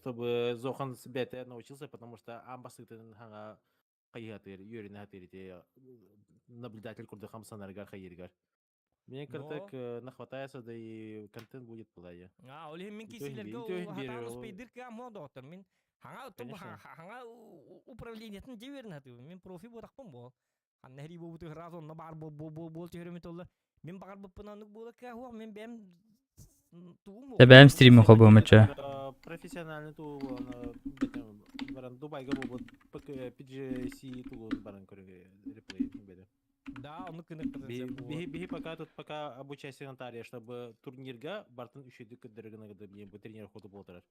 чтобы Зохан себе научился, потому что амбасытын ханга кайхатыр, юрин хатыр, наблюдатель курды хамсанаргар хайиргар. Мне картек нахватается, да и контент будет плая. Оле мен Итоги кесилерге бери, хатаны спейдир ка доктор мен Конечно. ханга управлениятын жеберин хаты мен профи бодакпын бол. Ханнери бу буту разон на бар бол чөремет олла. Мен багар буппынанык бола ка хуа мен бем туум. Я бәм стримі хобы мача. Профессиональный тул, баран Дубайга был PGC тул баран реплей беда. Да, он кынык Беги пока обучайся на таре, чтобы турнирга бартын üşüdük кыдыргына гыды бу тренер ходу болтырар.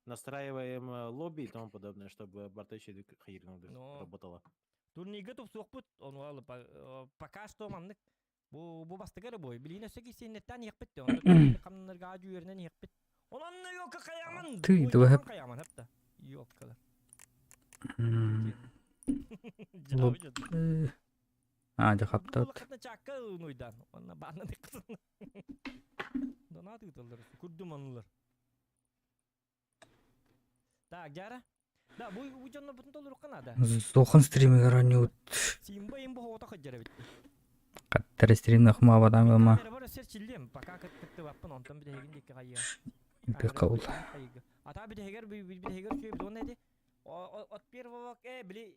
Настраиваем лобби и тому подобное, чтобы барта üşüdük хайыргына работало. Турнирга топ сокпут, он валы пока что маннык бу бастыгары бой. Билине сөки сеннеттен якпытты. Он камнарга жүйернен якпыт. Онан yok каяман. Ты давай. Каяман хапта. Yok кала. Жахаптат. Катна чакка нойдан. Онна баана диксын. Донаты тылдар. Курдуманлар. Так, жара. Да, бу жонно бутун толур канада. Зохан стримі гаранют. Симба имбо хота хаджара бит. Каттар стрим нахма бадан гама. Бара серчилем, пока кытты баппын онтон бидегин дикке кайя. Бек кабыл. Ата бидегер чөй бидон неди. От первого били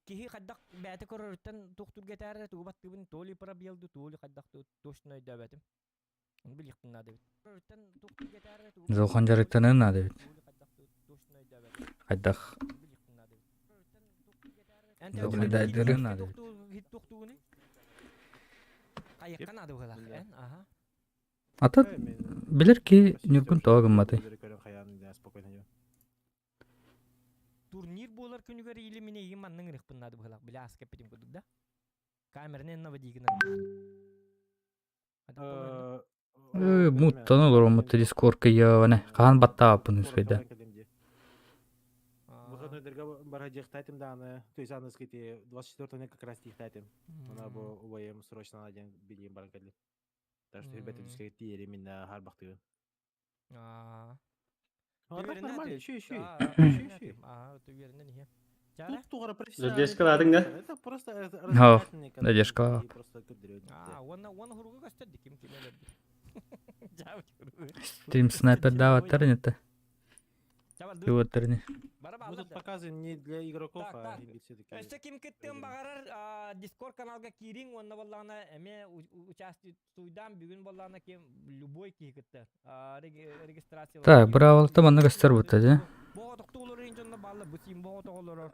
кихи каддак бәте көрөртен туктур кетәре тугбаттыбын толи пара белду толи каддак точно дәбәтим. Он биликтин нада бит. Көрөртен туктур кетәре Зохан жарыктанын нада бит. Кайдах. Зохан дайдырын нада бит. Кайыккан ады гала. Ата билер ки нүргүн тоогым маты. Турнир болар күнүгөр или мене егин манның рыхпын нады бгалак биляс кепетим кудук да. Камернен нова дигин. Муттан олор мутты дискорка яване. Кан баттаа бун сөйдө. Выходной дерга бара дехтатим даны, то есть аны скити 24-го как раз дехтатим. Она бы УВМ срочно на день билим баранкадли. Так что ребята дискать тиери именно харбахты. Нормально, чё. Ты уверен, не? Тут профессиональный. Задержка ладың да? Это просто задержка. Он хуруга кастет диким килелер. Стрим снайпер даваттар нетте. Юваттарны. Мы тут показываем не для игроков, а все-таки. Эсте ким кеттен багарар Discord каналга кирин, онна боллана эме участвуйдан бүгүн боллана кем любой ки кеттер. Регистрация. Так, браво, там анна гастар бутады. Боо токтолор рейнжонда балла бутим боо тоголор.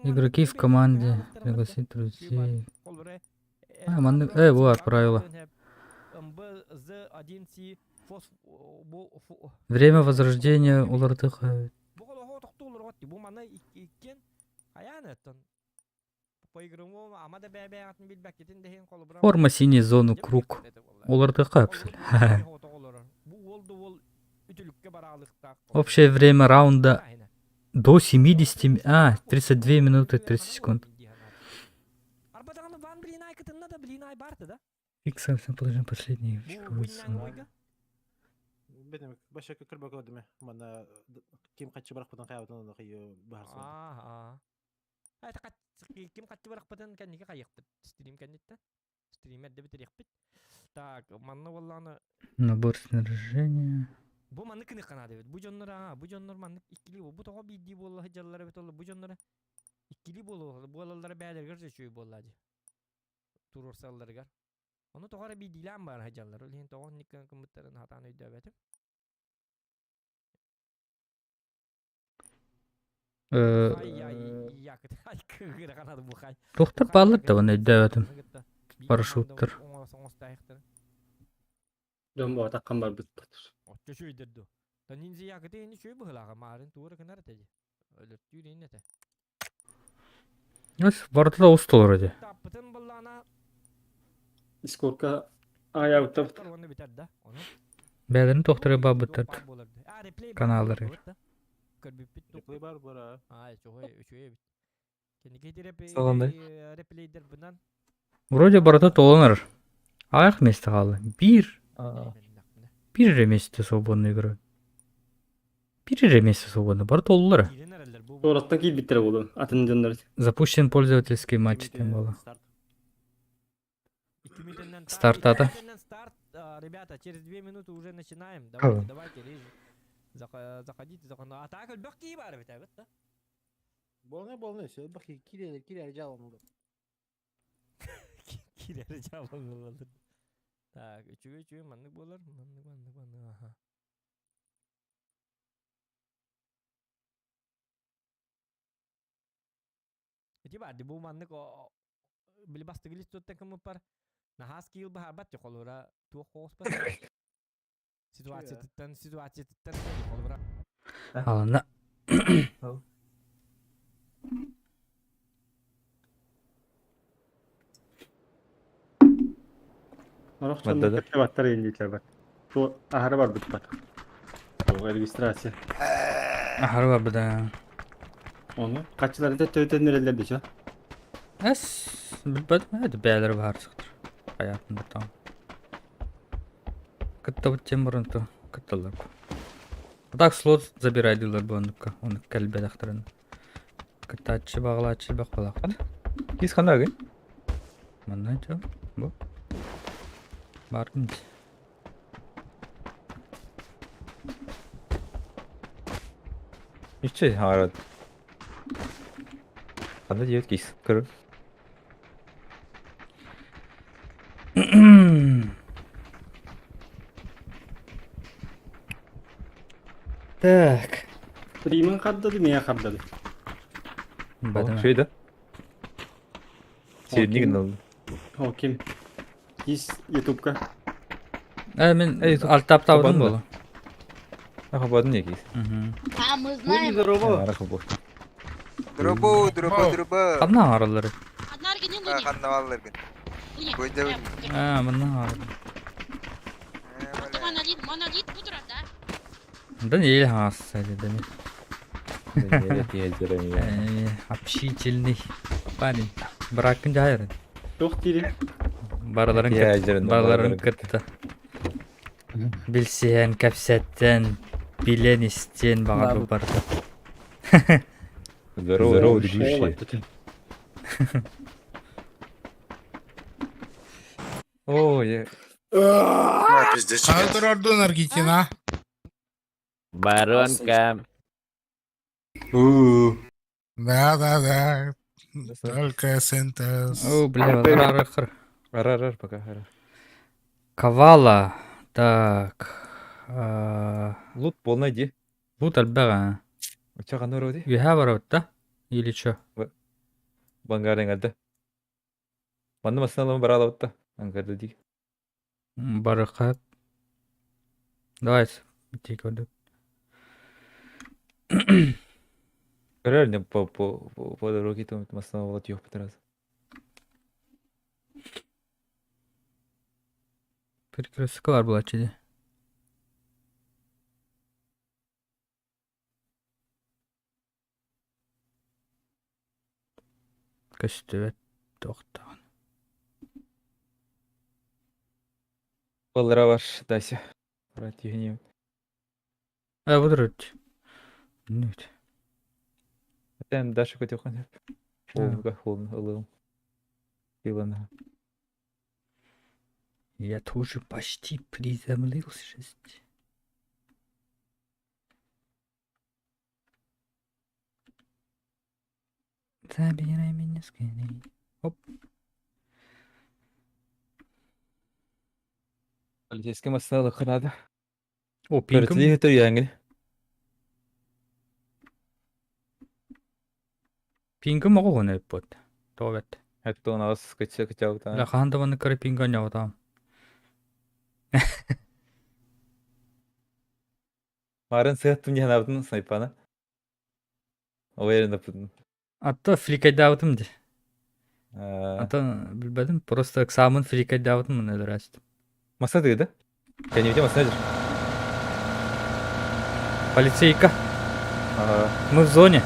Игроки в команде. Пригласить друзей. Манны, вот правило. Время возрождения улардых. Форма синий зону круг. Улардых капсуль. Общее время раунда до 70, 32 минуты 30 секунд. Икс совсем положим последний. Бедем, большой как рыба кладами. Мана кем хочу брать потом кайф, но ее бахар. Это кем хочу брать потом kan никак кайф. Стрим kan это. Стрим это бит рехпит. Так, манна валлана. Набор снаряжения. Бу манны кыны канады бит. Бу жоннор манны икили бу тога бидди болла жаллары бит бу жоннор икили болу. Болалар бәдергер жөчүй боллады. Турурсалларга. Onu toğara bir dilan var hajallar. Olhen toğon nikkan kımıtların hatan ödəbətim. Ay kıgıra kanadı bu xay. Toxtar ballık da bana ödəbətim. Paraşuttır. Dön bu takkan var bittir. Otça şöydirdi. Da ninja yakıtı eni şöy bıhlağa marın tuğra kanar tedi. Ölürtüyü deyinle te. Yes, vardı da usta olur hadi. Tapıtın bıllağına Discord'ka ayağı utabıt. Bədəni toxtara babıtır. Kanalları. Replay var bura. Sağlamday. Вроде барата толаныр. Аяқ месті қалды. Bir. Bir месяца свободно играют. Bir месяца свободно. Бар толлары. Килен эрелер бу. Ораттан кийл биттер болду. Атын жандар. Запущен пользовательский матч тем было. Старт. 2 минуттан Старт ата. Старт, ребята, через 2 минуты уже начинаем. Ага. Давайте, заходите, атака баки бар бит, да? Болны, все, бахи, килер жалынды. Килер жабын болду. Так, үчүгө мандык болор, мандык, аха. Эти барды бу мандык били бастыгы листоттан кым бар. Нахас кил бахар бат жоколора туох хоспас. Ситуацияттан жоколора. Алана. Аракчан Маддада. кетте баттар эндитлер бар. Бу ахары бар бит бат. Бу регистрация. Ахар var bir de. Onu kaççılarında töten nerelerde şu? Es bilmedim. Hadi beyler var çıktır. Hayatımda tam. Кытта вот тем барынты. Кытталар. Так слот забирайдылар bu онукка. Onu келбе дактырын. Кыттачы баглачы бакпалак. Кис қандай ген? Мына жа. Бу. Бардым. Üççe harad. Қандай дебет кис? Кыр. Так. Приман каддаdı mı ya kaddadı? Бадым. Шейді. Середнеген алды. O kim? Biz YouTube'ga. Мен алт таптабыдым Кабанды. болу. Аха бадын не кис? А, мы знаем. Араха бош. Дробу. Кабна аралары. Одна не луни. Каннавалларгын. Көйдө. Мына аралары. Монолит пудра, да? Да не ел хас деми. Нелет езерем я. Общительный парень. Бракын жайрын. Yok değil. Бараларын Езерин. Балаларын кытты. Билсен, кәпсәттен, билен истен баға бұл барды. Здорово, дружище. О, я... Kaldır oradan Argentina. Баронка. Да. Только сентес. О, бля, арар. Арар, пока, арар. Кавала. Так. Лут пол найди. Бұл әлбәға. Уча қандай роди? Үйә бар өтті? Или чо? Бангардың алды. Манды масыналымы бар алауытта. Аңғарды дейк. Бары қап. Давай, бітей көрдік. Реально по дороге там масыналы болады жоқ бітір аз. Перекрестік бар бұл әчеде. Көстөбет тоқтаған. Балдыра бар, Дася. Брат, егенем. Бұдыр өтті. Не өтті? Тәм Даша көте оқан деп. Қолын ылығым. Илана. Я тоже почти приземлился. Забирай меня скорей. Оп. Полицейский масыналы қырады. О, Көрітілі пинкім. етір яңгіл. Пинкім оғы ғына өп бұд. Тоғет. Әтті оны ағыз кычауыта. Лақанды бұны көрі пинкін жауытам. Марын сығаттым ден абдың снайпаны. Оверін апыдың. Атта фликайда ауытым де. Ата білбәдім. Просто самын фликайда ауытым мұны әлі рәстім. Маса деді? Я не видел, маса деді. Полицейка. Мы в зоне.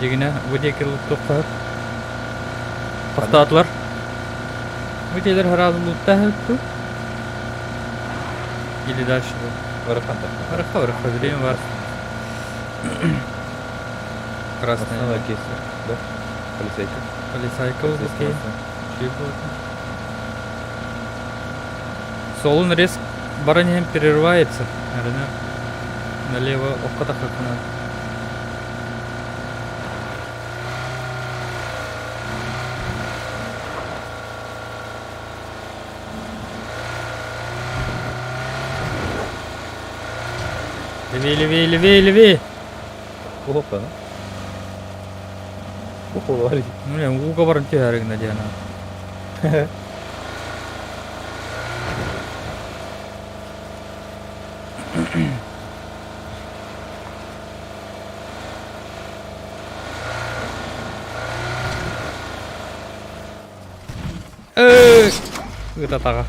Дегіне өдекел тоқтар. Тоқтадылар. Өтелер харалым ұлтта өтті. Или дальше был? Варахан так. Варха, время var. Красная. Основная кейса, да? Полицейка. Полицайка был, Полицейский окей. машина. Чей был? Солун резк баранем перерывается. Наверное, налево оката как надо. Левее. Опа, ну. Охо, вали. Ну, не, уга баран тягарыг надеяна. Это тага.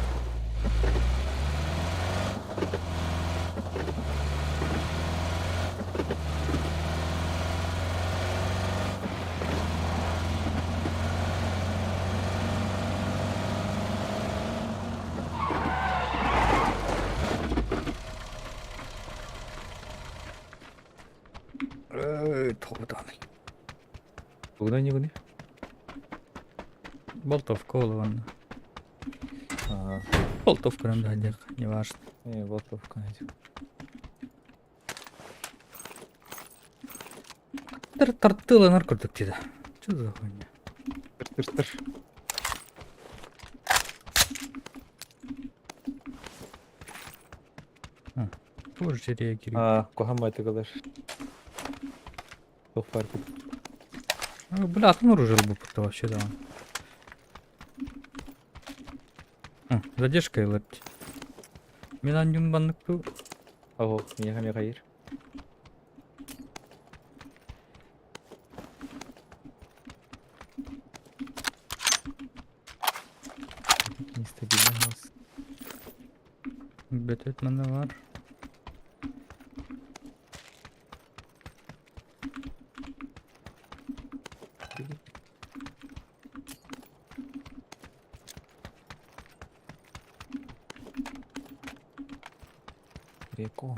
Тоғыдан. Куда-нибудь. Болтовка олыван. Ага. Болтовка нам дадек, не важно. Болтовка найдем. Тартылы наркотик дейді. Что за хуйня? Тыр. Тоже жереге керек. Кохамай тыгылар. Сол фаркы. Бля, атым оружие был просто вообще, да. Задержка елепті. Мен андюн баннык бұл. Ого, мне хаме кайыр. Нестабильный нас. Бетет мында бар. Реку.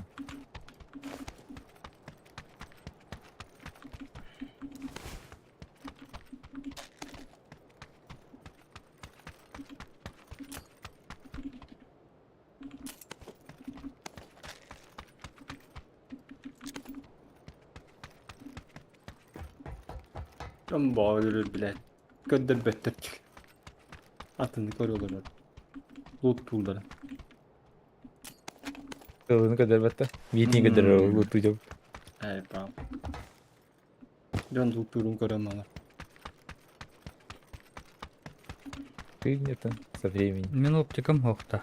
Tam bağırır bile. Gönder better. Atını koruyorlar. Loot tool'ları. Тылын кадар батта. Витни кадар луту жок. Evet tamam. Can loot tool'un korumalı. Принято со временем. Мен оптикам хоқта.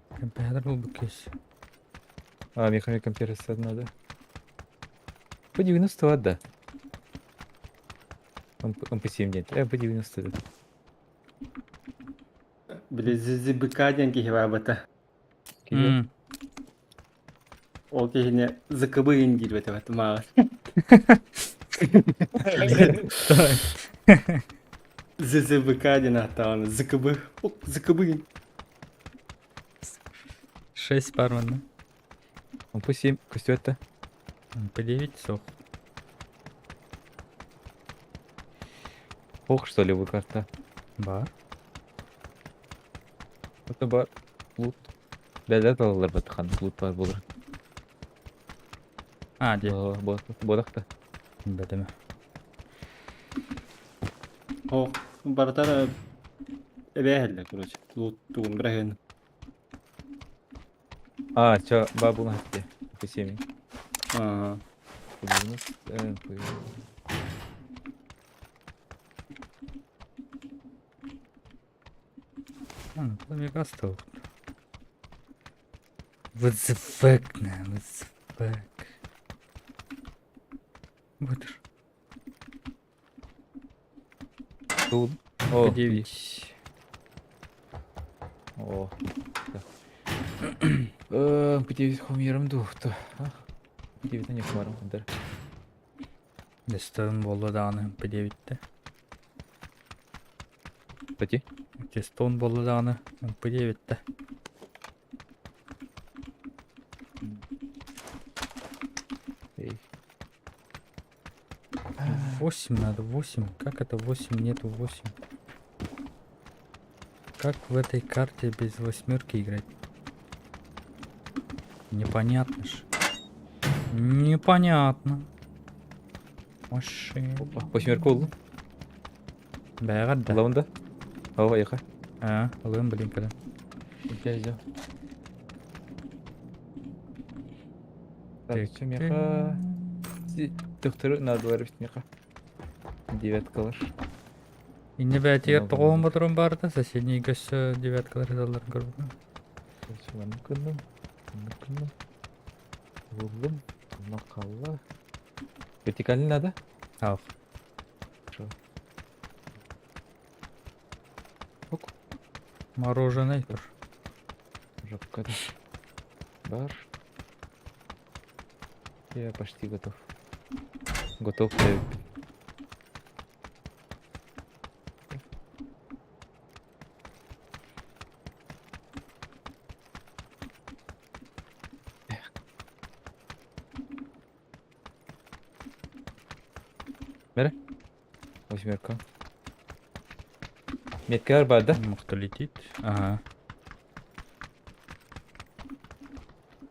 Компьютер бұл бүкес. Механик компьютер надо. По 90 отда. Он по 7 нет. По 90 да. Bile zizi bıkaden ki hevabata. O ki yine zıkıbı indir ve tevat mağar. Zizi bıkaden hatta onu zıkıbı. Zıkıbı in. 6 бар мында. Он по 7 костюм-то. По 9 сох. Ох, что ли, вы карта. Бар. Это бар. Лут. Бәлдәт алалар батқан. Лут бар булыр. Де. Бодақта. Бәдеме. O barata ebe helle короче. Loot tool'un bırakın. Ча, ба бұл хатте. По 7. Ага. По 90. Бұл мега стол. What the fuck, man? What the fuck? Бутер. Тут. О, 9. О. По 9 хомерім дұқты. По 9 не хомарым. Дестон болды дағаны по 9-те. Пати? Дестон болды дағаны по 9-те. 8 надо, 8. Как это 8? Нету 8. Как в этой карте без восьмерки играть? Непонятно ж. Непонятно. Машина. Восьмерка oldu. Бәғат да. Лаунда. Ава яка. Алым блин когда. Дядя. Так, Так, меха. Доктор надо варить меха. Девяткалар. Инне бәтигер Много тоғуын много. бұтырын бар да, соседний көсі девяткалар едаларын көріп. Мынкынным. Вулдым. Накалла. Вертикальный надо? Ау. Хорошо. Мороженое тұр. Жопка да. Бар. Я почти готов. Готов к Восьмерка. Метка бар, да? Мықты летит. Ага.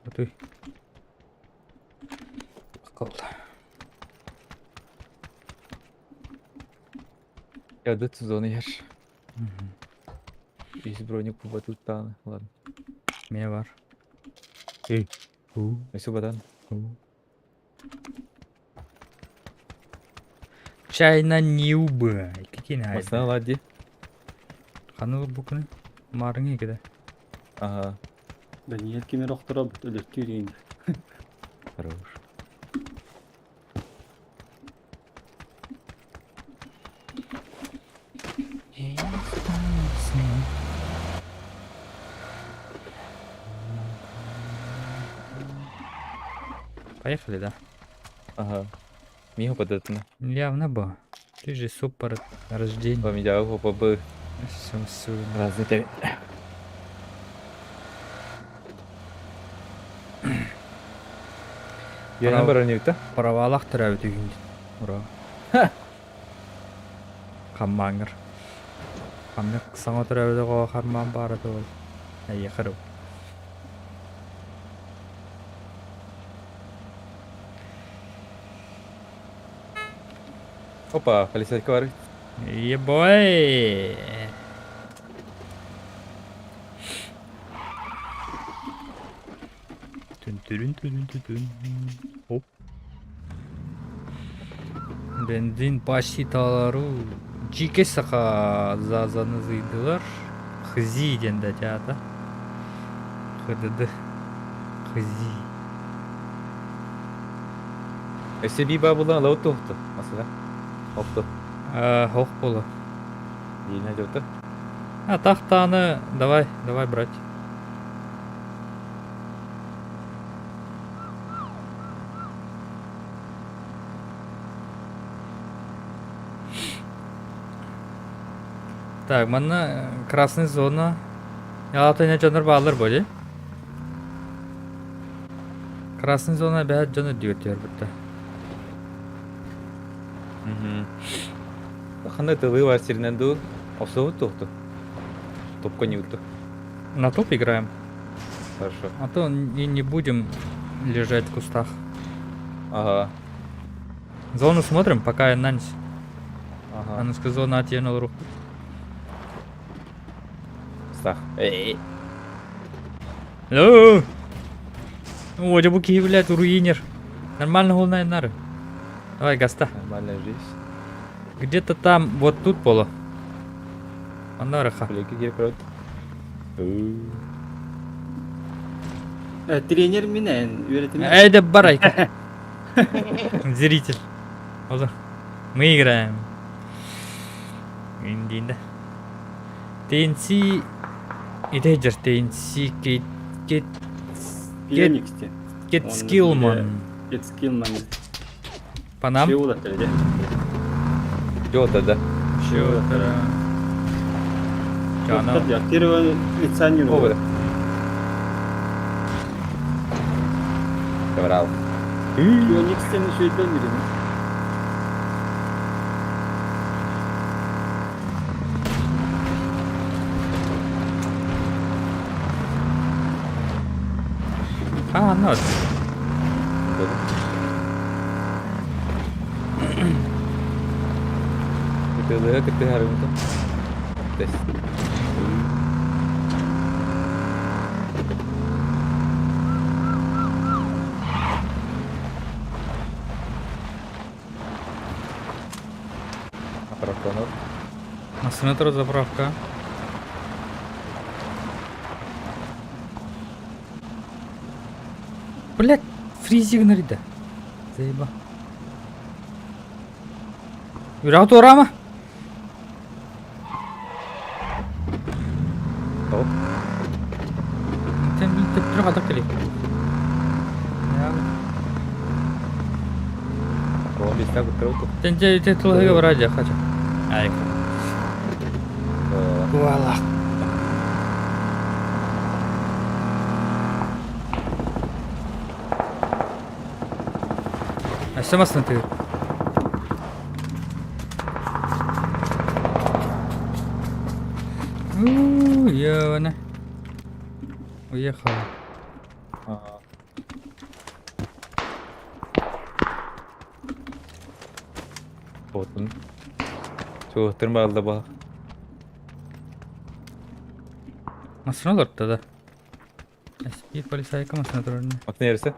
Отой. Қалды. Я до зоны ешь. Есть броник по батутаны. Ладно. Мне бар. Если батан. Чайна ньюбы. Какие Масна на ладди. Ханыл букны. Марыңы кеде. Ага. Даниэль кемер оқтыра бұт өлетке дейін. Хорош. Поехали, да? Ага. Мига податна. Явно бы. Ты же супер рождение. Помидяу попобы. Сумсу. Разные тебе. Я Прав- на баранюкта. Паравалах тұрау түйін. Ура. Қаммаңыр. Қаммық саңа тұрау да қоға қарман бары да ол. Әйе қырып. Опа, полицейка варит. Ебой! Тун-тун-тун-тун-тун. Оп. Бензин пашиталару жеке сақа зазаны зыйдылар. Хзи денді жата. Хыдыды. Хзи. Если би бабулан лау тухту. Масыга. Опту. Хоқ болы. Дейін әжеуті. Тақтаны давай брать. Так, мана красный зона. Ялатайна жанр балыр бөлі. Красный зона бәт жанр дүйөттер бітті. Қандай тылы бар серіненду. Осову тухту. Топқа не уту. На топ играем. Хорошо. А то не будем лежать в кустах. Ага. Зону смотрим, пока я нанс. Ага. Ануска зона отъенул руку. Стах. Эй. О, Буки, блядь, руинер. Нормально голная нары. Давай, гаста. Нормальная жизнь. Где-то там, вот тут поло. Анараха. Блейки геркрот. Тренер менен үйретеме. Эйда барайка. Зритель. Оза. Мы играем. Индинда. ТНС. Идейдер ТНС. Пианиксте. Get Skillman. Get Skillman. По нам? Şey olur öyle. Йота, да. Чё это? Чё она? Ya первое лица не Овер. Коврал. Phoenix'ten şöyle dönmüyorum. Ханат. Kita hari itu. Tes. Аппаратонор. Насынатор заправка. Блять, фризик нарида. Заеба. Юрау торама. Топ. Sen bir tepkiri kadar kali. Ya, Kalau bisa betul tuh. sen jadi telah juga beraja kaca. Ayo. Walah. Aşamasın nanti. Iya mana? Oh iya kau. Botun. Çoğu tırmalda bak. Nasıl olur da? Eski polis ayıka masına durur. Bak neresi?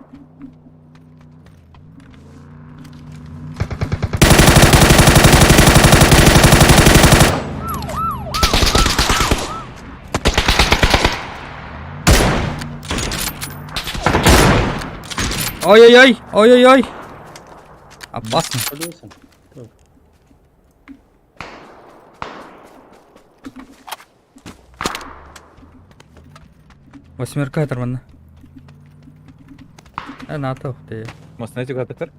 Oy oy oy. Oy oy oy. Abbas mı? Hadi olsun. Tamam. Восьмерка это нормально. На то ты. Masına çıkarttıklar.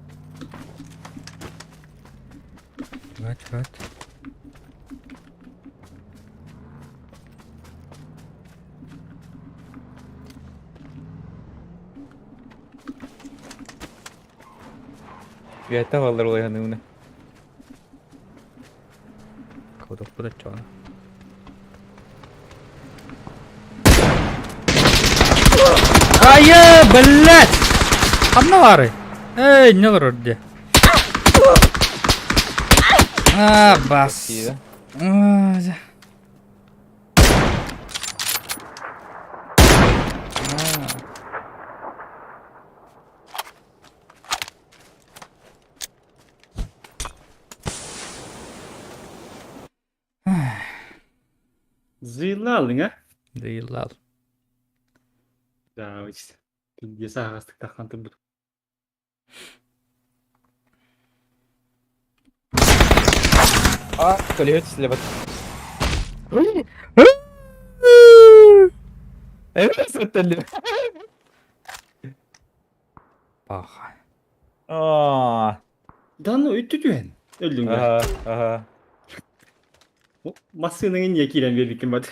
Чувак. Ya tahu Allah oleh anu ne. Kodok bu da çoğun. Ayy, блядь! Hamna var. Ey, ne olur orada? Bas. İyi de. Zıyılı aldın ha? Değil al. Ya işte. Bilgisi ağızlık takantı bu. Kelihut selebat. Evet setelli. Bak. Danı öttü düğün. Öldün mü? Aha. Masının en yekilen bir bikim var.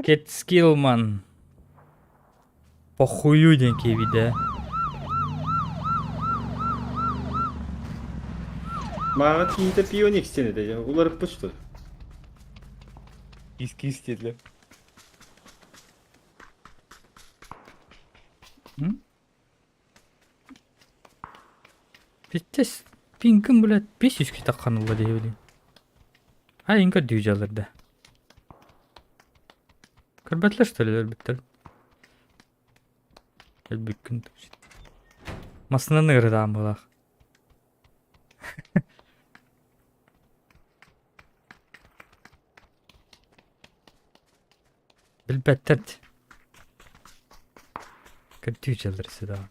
Get skill man. Похую деньги виде. Bana tiyinde piyonik seni de ya. Ularıp pıştı. Kis dedi. Bittes. Pink'in böyle 500 kitap kanalı diye bileyim. Ha inka düğecelerdi. Kırbetler söyler bitter. Gel bükkün. Masından ne kadar dağım bulak. Elbette. Kötü düğecelerisi daha.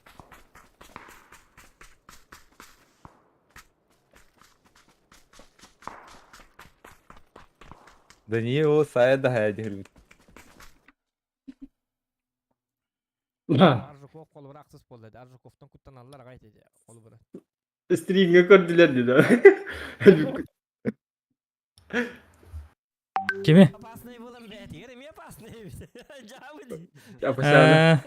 Да не o saya da hayal ediyorum. Arjukov kolu bir aksız bol dedi. Arjukov'tan kuttan aldılar gayet dedi. Kolu bir. Stream'e gördüler dedi. Kimi? Yapasnayı bulalım be. Yerim yapasnayı. Cavı Yapacağını.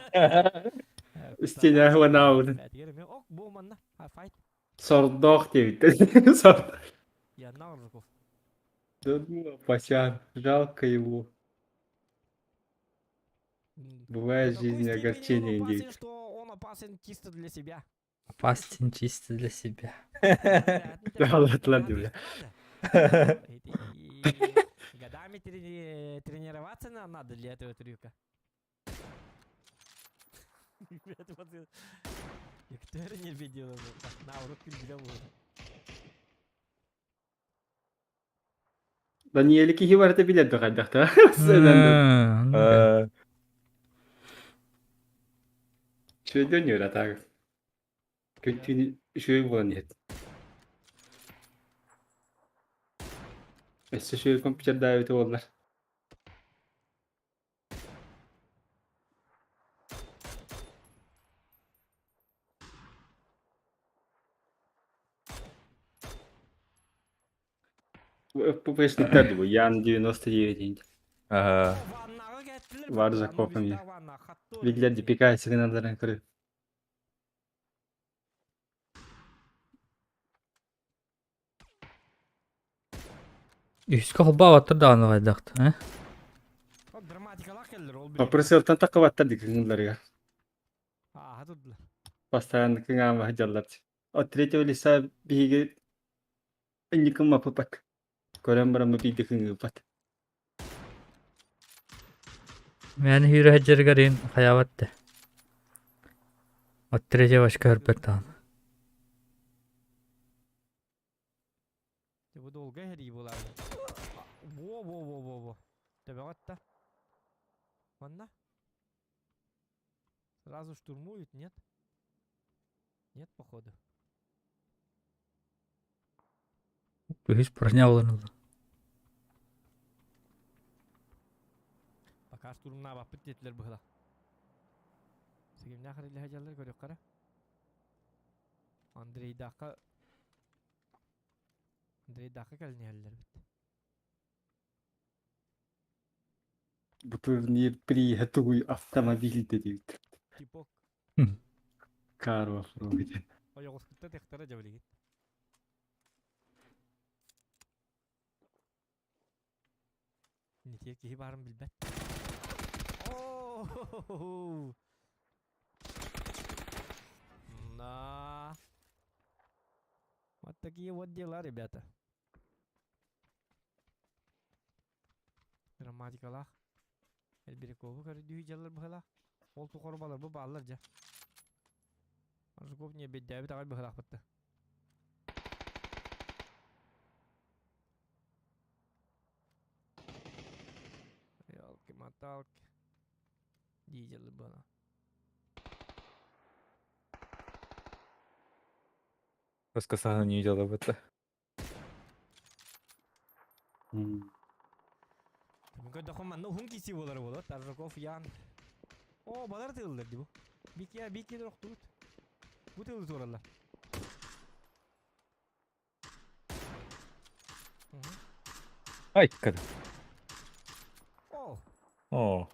Üstüne hava avudun. Yerim ya. Ok bu manna. Ha fight. Sordok diye bitti. Sordok. Ya ne Arjukov? Додумал, пачан. Жалко его. Бывает в До такой жизни степени он огорчение, опасен, девочки. что он опасен чисто для себя. Опасен чисто для себя. Да, ладно, бля. Годами тренироваться надо для этого трюка. Виктория не видела. На урок билбиле болду. Даниэль кихи барыта билет докайдакта. Şöyle dönüyor hata. Kötü şöyle bulanıyor. Mesela şöyle komputer daveti oldular. Bu peşniklerdi bu. Yan 99 deyince. Ага. Var za kofam ya. Bilgiler de PK signalarına kırıyor. Üskü hobba batır da anı gaydaktı. He? Драматикалар келдир ол Paprası ortadan takıvattırdı kınırları ya. Hatırdılar. Pastayanlık kınağımı hacallar. O treti öyle sağ bir yıkım mapı pat. Koren baramı bir dıkın pat. Yani hürü heceri garin hayavattı. Otrece başka hırpet dağın. Bu долго хери булар. Во. Тебегатта. Ладно. Сразу штурмуют, нет? Нет, походу. Hiç пронявланылды. Пока штурмна бапыт детилер быхла. Сегимне ахыр иле хажалар көрөк кара. Андрей Дака келне халлер бит. Bu turnir приятуй автомобиль dedi. Типок Kar var. оёгускутта тектара жабылыгит. Нитек кихи барын билбет. Ооо. На. Вот такие вот дела, ребята. Драматикалах. Элбирекову кары дүйі жалар бұхалақ. Ол тұқор балар бұл балар жа. Аржуков не беддәбі тағай бұхалақ бұтты. Ялки-маталки. Дүйі жалар бұхалақ. Раскасана не видела в это. Мүмкін дұқым манны ұхын кесі болары болады. Аржуков ян. О, балар тығылдар ді бұл. Беке дұрақ тұғыт. Bu tığılı sorarlar. Ай, когда. О, О.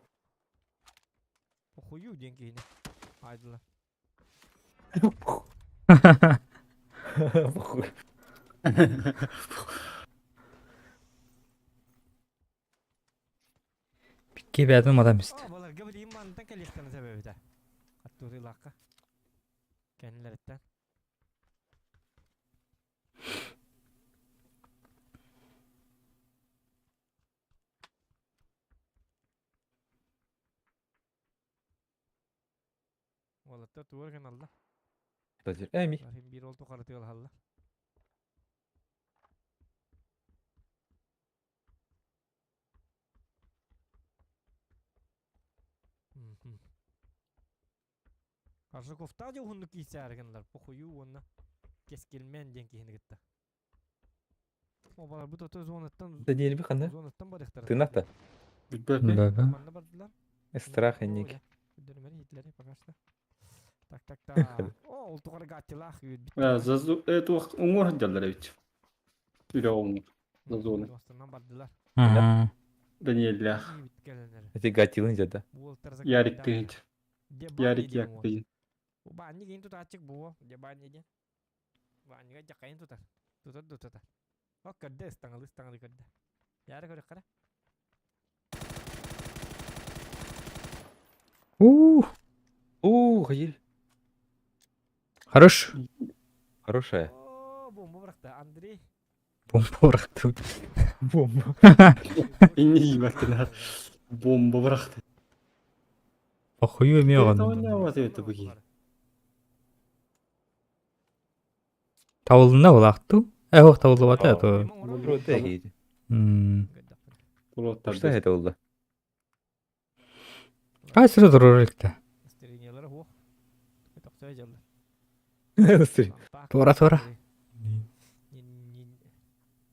охую деньги yine. Haydiler. Похуй. Pikki bədin adam ist. Balar gıbıdayım mantıdan kalixtanı sebebi de. Hattı ilaqqa. Kendileritten. Vallahi tuvar kanalda. Подожди. Эми. Rahim bir oldu karatıyor halla. Karşıkovta da hunluk iyisi ergenler. Pokuyu onunla. Keskelmen denki gitti. O balar bu da zonattan Да не люби хана. zonattan barıktar. Ты нахта. Bilmem. Бәбә. Manna bardılar. Страх ник. Dönmeli hitleri pakasta. Tak. O oldu karı gattilah yud. Zazu evet o umur hacallar evet. Üre umur. Zazu onu. Dostundan bardılar. Hı. Daniel'le. İyi bitkelenler. Эти гатилы не да. Bu oltarza. Yarik kıyınç. Yarik yak kıyın. Bu banyi giyin tutar açık bu. Ya banyi diye. Banyi ga jakayın tutar. Tutar. O kadde istangalı kadde. Yarı kara kara. Hayır. Хорош. Хорошая. О, бомба бıraktı. Андрей. Бомба бырақты. Бомба. Inni yiyemektiler. Bomba bıraktı. Похуй эме Это оған. он не ават өтті бұги. Табылдың да ол ақты? Ох, табылды бата, то. Круто егейді. Что это oldu? Қайсыры тұрыр екті? Настроениялары о. Тақтай жалды. Nasıl? Тура, тура.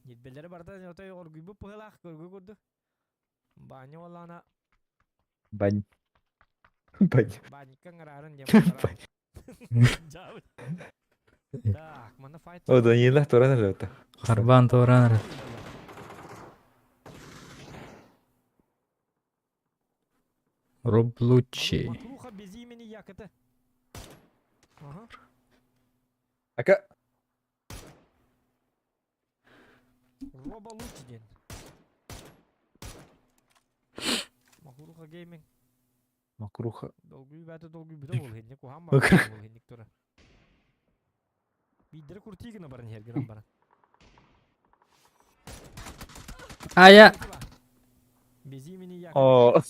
Нетбелері барда отой оргуй бұл пығылақ көргі көрді. Баня олана. Бань. Бань. Банькан ұрарын дем. Жауы. Так, мана файт. O da yıllar sonra ne oldu? Қарбан тураныр. Роблучи. Макруха без имени якыты. Ага. Aka. Роба Лучиден. Макруха гейминг. Makruha. Долгуй бәті долгуй біді ол хенне кухам бар. Макруха. Ол хенник тұра. Бидері күртигіні барын хергінен барын. Ая. Без имени якыты. O.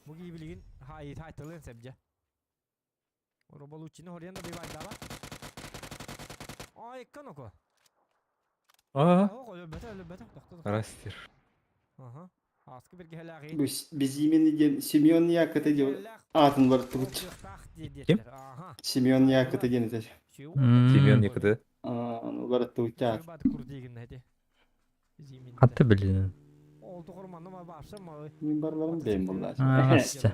Bu gibi bilgin haytılığın sebce. Roba Lучини horyan da bir vaydala. Aa ekkan oku. Aa. Oku ölbete. Rastir. Aha. Askı bir gehelağı. Bu biz yemin diyen Simeon yakıtı diyor. Atın var tut. Kim? Aha. Simeon yakıtı diyen de. Simeon yıkıdı. Onu var tut ya. Bat kurdigin hadi. Қатты білдің. Oldu kurmanı mı başım mı? Minbarlarım benim bunlar. Ағасы.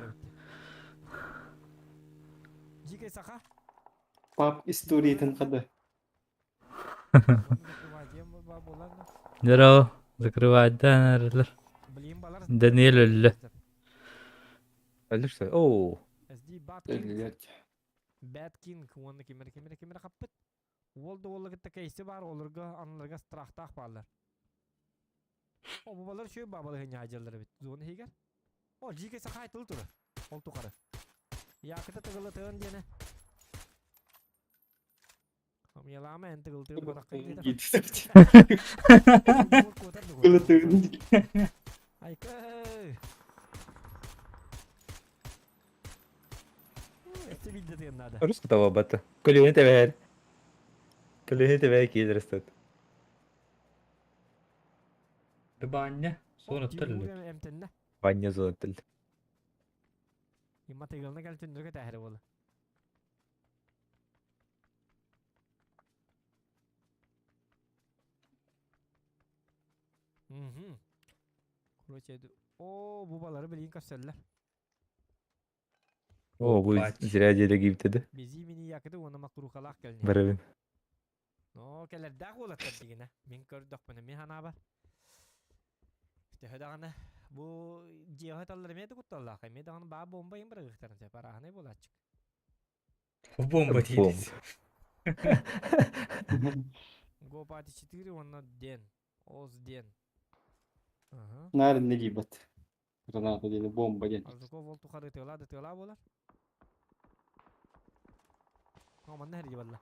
Jike saka. Pap istoриятын kadı. Здорово. Закрывать, да, наверное. Bileyim balar. Даниэль өлі. Öldürse. Oo. SD Bat Ölüler. Bad King onu kimere kapıt. Oldu gitti кейсі бар оларға анларға страхтақ балар. O bu balar şöyle babalı henya hacırları bit. Zonu higer. O jikesi kaytılı turu. Ol tukarı. Yakıta tıgılı tığın diyene. Am yalama en tıgılı tığın bırakayım dedi. Gitti. Kılı Kılıtığın. Aykı. Esti bildi tığın nada. Русский того бата. Колюни тебе. Колюни тебе кидер стат. Бібанне. Sonra Тилгур эмтенне. Ваня зонтел. Имма тыгылына кәл түндірге тәхірі болы. Короче, o bu baları bileyim kaçırlar. O bu zira deli gibi dedi. Bizi mini yakıdı ona makruhalak geldi. Barabin. No, keler dağ ola tadigine. Min gördük bunu mi hana var. İşte hödağına bu cihat alları mıydı kuttallar. Mi dağını bağ bomba yım bırakırlar. Para hanı bulacak. Бомба Бомба. Go party 4 ona den. Oz den. Aha. Nerede ne gibi bat. Granata diye bomba diye. Azıcık o voltu karı tığla bolar. Aman ne herici valla.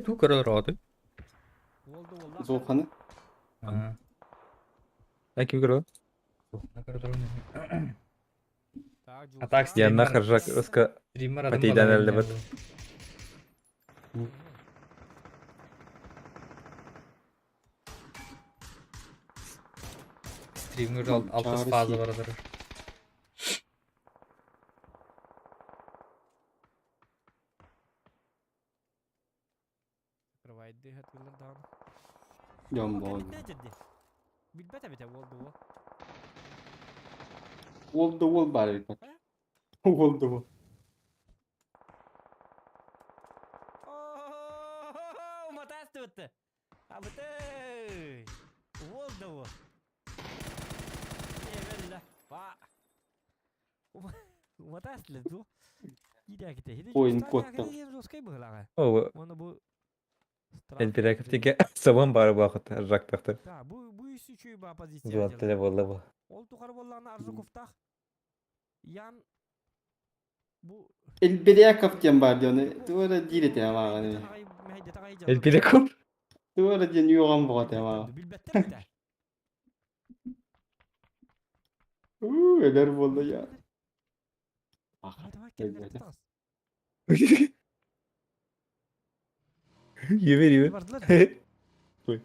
Ту көрілер оғады. Voldu valla. Zolkanı. Kim kırıyor? Атак стример. Yanına kıracak ıska. Стример Патейден әлі бат. Стример 6 фазы бар адыр. Kırvaydı hatırlar dağını. Yamba O oldu. ne ciddi? Bilbete bite voldu o. Oldu ol bari bak. Oldu ol. Ooo matastı bitti. Abıtı. Voldu o. Eyvallah. Va. Matastı bu. Gidiyor gitti. Oyun kodda. Roskay bıhılağı. O Onu bu El bir rakipteki saban bari vakit raktaktı. Ta bu işi çüy ba pozisiya. Zuat tele bolla bu. Ol tuqar bollarını Arzukov'ta. Yan bu El biriye kapatacağım bari onu. Duvara değil de ama. El bile kom. Duvara değil yoğun bu kadar ama. Bilbette mi de? Öler oldu ya. Hadi bak kendine Öyle. tutas. Yever yever. Vardılar. Koy.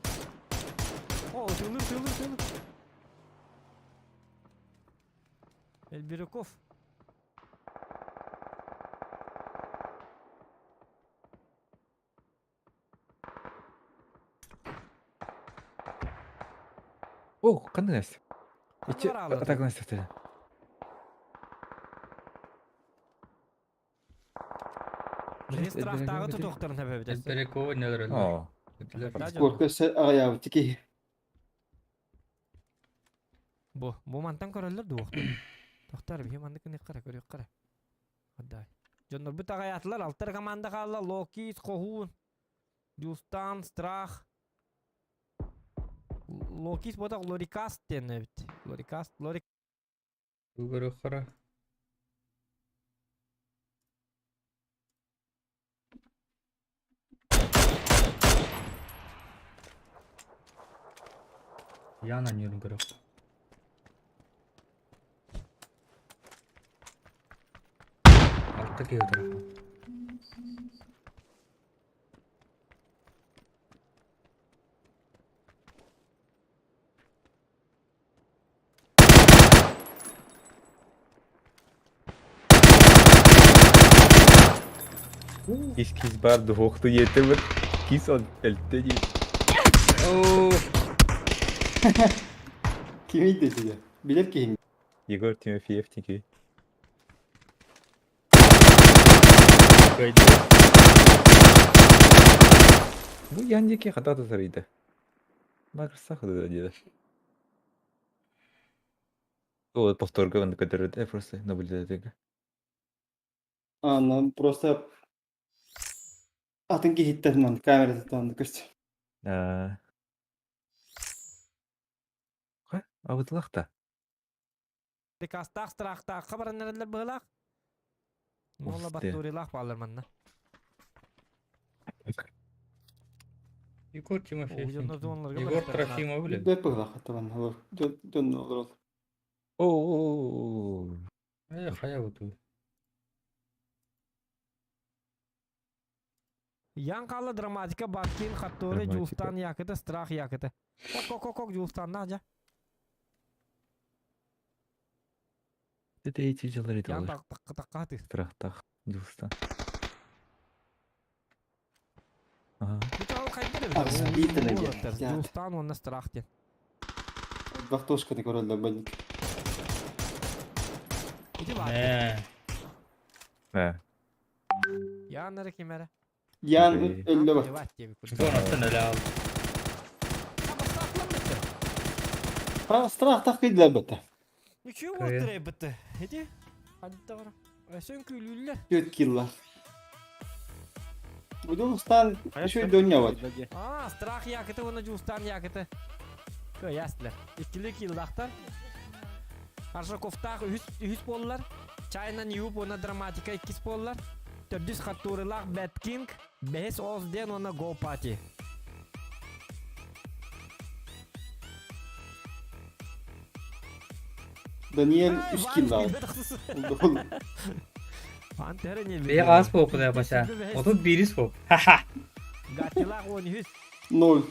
O tığılır. Elbirokov. Oh, kandı neyse. Hadi İçi var ağladı. atak neyse tele. Restrahtağı tutukların El sebebidesi. Bereko neler öyle. Aa. Korkuyorsa ayağı tiki. Bu mantan körüldür duğuk. Doktor bir mandık ne kara görüyor kara. Hadi. Jonlar bu tagayatlar altır komanda kaldı. Lokis, Kohun, Justan, Strach. Lokis bu da Lorikast dene bit. Lorikast. Bu göre kara. Yanan yürün göre. Alttaki o tarafa. Kis bar de hoogte yeter. Kis on elte değil. Oo. Kimi dedi ya? Bilir ki. Yegor Timofeyev tiki. Kaydı. Bu yandaki hata da sarıydı. Bakırsak da dedi. O повторка он который я просто наблюдаю. Anlam. Просто atın ki hittetinden kamerası tanıdık kırç. А вот лахта. Lorikastaq, Strach'taq. Kabaran nereler bağlaq? Nolla Of de. batturilaq bağlar manna. Егор Тимофеев. Jonlar zonlarga Егор Трофимов Bir bilen. de pıgla hatta olur. Dön ne olur. О. Haya bu. Yan kalla dramatika batkin Khattori Dramatika. Justan yakıtı Strach yakıtı. Kok Justan'da aja. Это эти дела Yan это tak hati. страх так дюста. Ага. Bu çal kaydırır. Arasın bir tane gel. Yani. Justan onunla Strach diye. Vaqtoshka da görüldü ben. İti var. Ne? Да. Yan nere kimere? Yan Okey. öldü bak. Evet diye bir kutu. Sonrasında ne aldı? Ama saklanmıştı. Ha strah takıydı elbette. Üçü Kaya. vurdu bitti. Hadi. Hadi doğru. Sen köylüler. 4 yıllar. Bu da ustan şu dünya var. Aa, Strach yakıtı onu Justan yakıtı. Köy yastılar. İkilik yıldaktan. Arshakov'ta 100 bollar. Çaynan yiyip ona dramatika 2 bollar. 400 Khattorilar Bad King. 5 Ozden ona Go Party. Daniel 3 yıllar. Oldu. Bir az pop da yapasa. O da biriz pop. Haha. Gatilar 100. 0.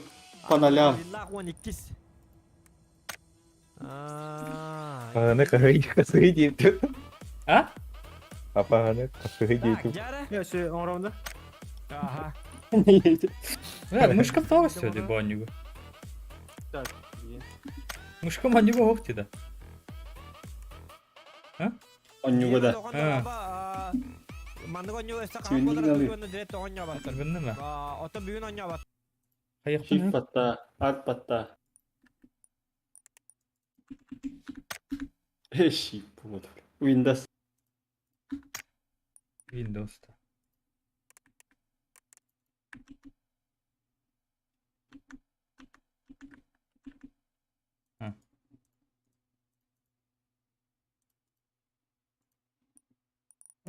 Panalam. Gatilar 12. Aaa. Apağını kasayı deyip. Ha? Apağını kasayı Tak, deyip. jara. Я все, он ровно. Aha. Ya мышка того сьогодні баню. Так. Мышка баню гохті да. Onyuga da. Mandık onyo esta Tüyünü kan kodara alıyor. tüyünü direkt onyo batır. Bildim mi? Ota büyün onyo batır. Hayır Shift mı? patta. Alt patta. Shift bu. Windows. Windows'ta.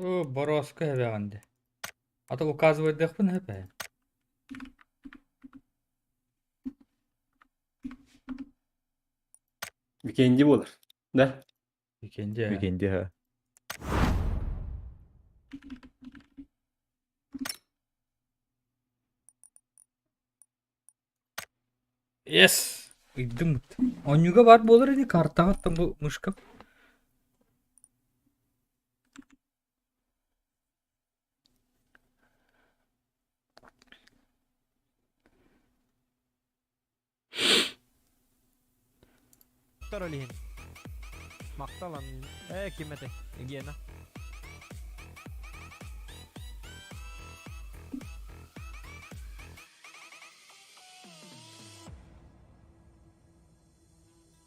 О, Бороска хебеганде. Ата указывает дехпен хепе. Weekend'i olur. Да? Икенде. Weekend'de ha. Yes. Идем. Онюга бар болар эди картага там бу мышка. Tör öyle hin. Maktalan. Kimete. Gene.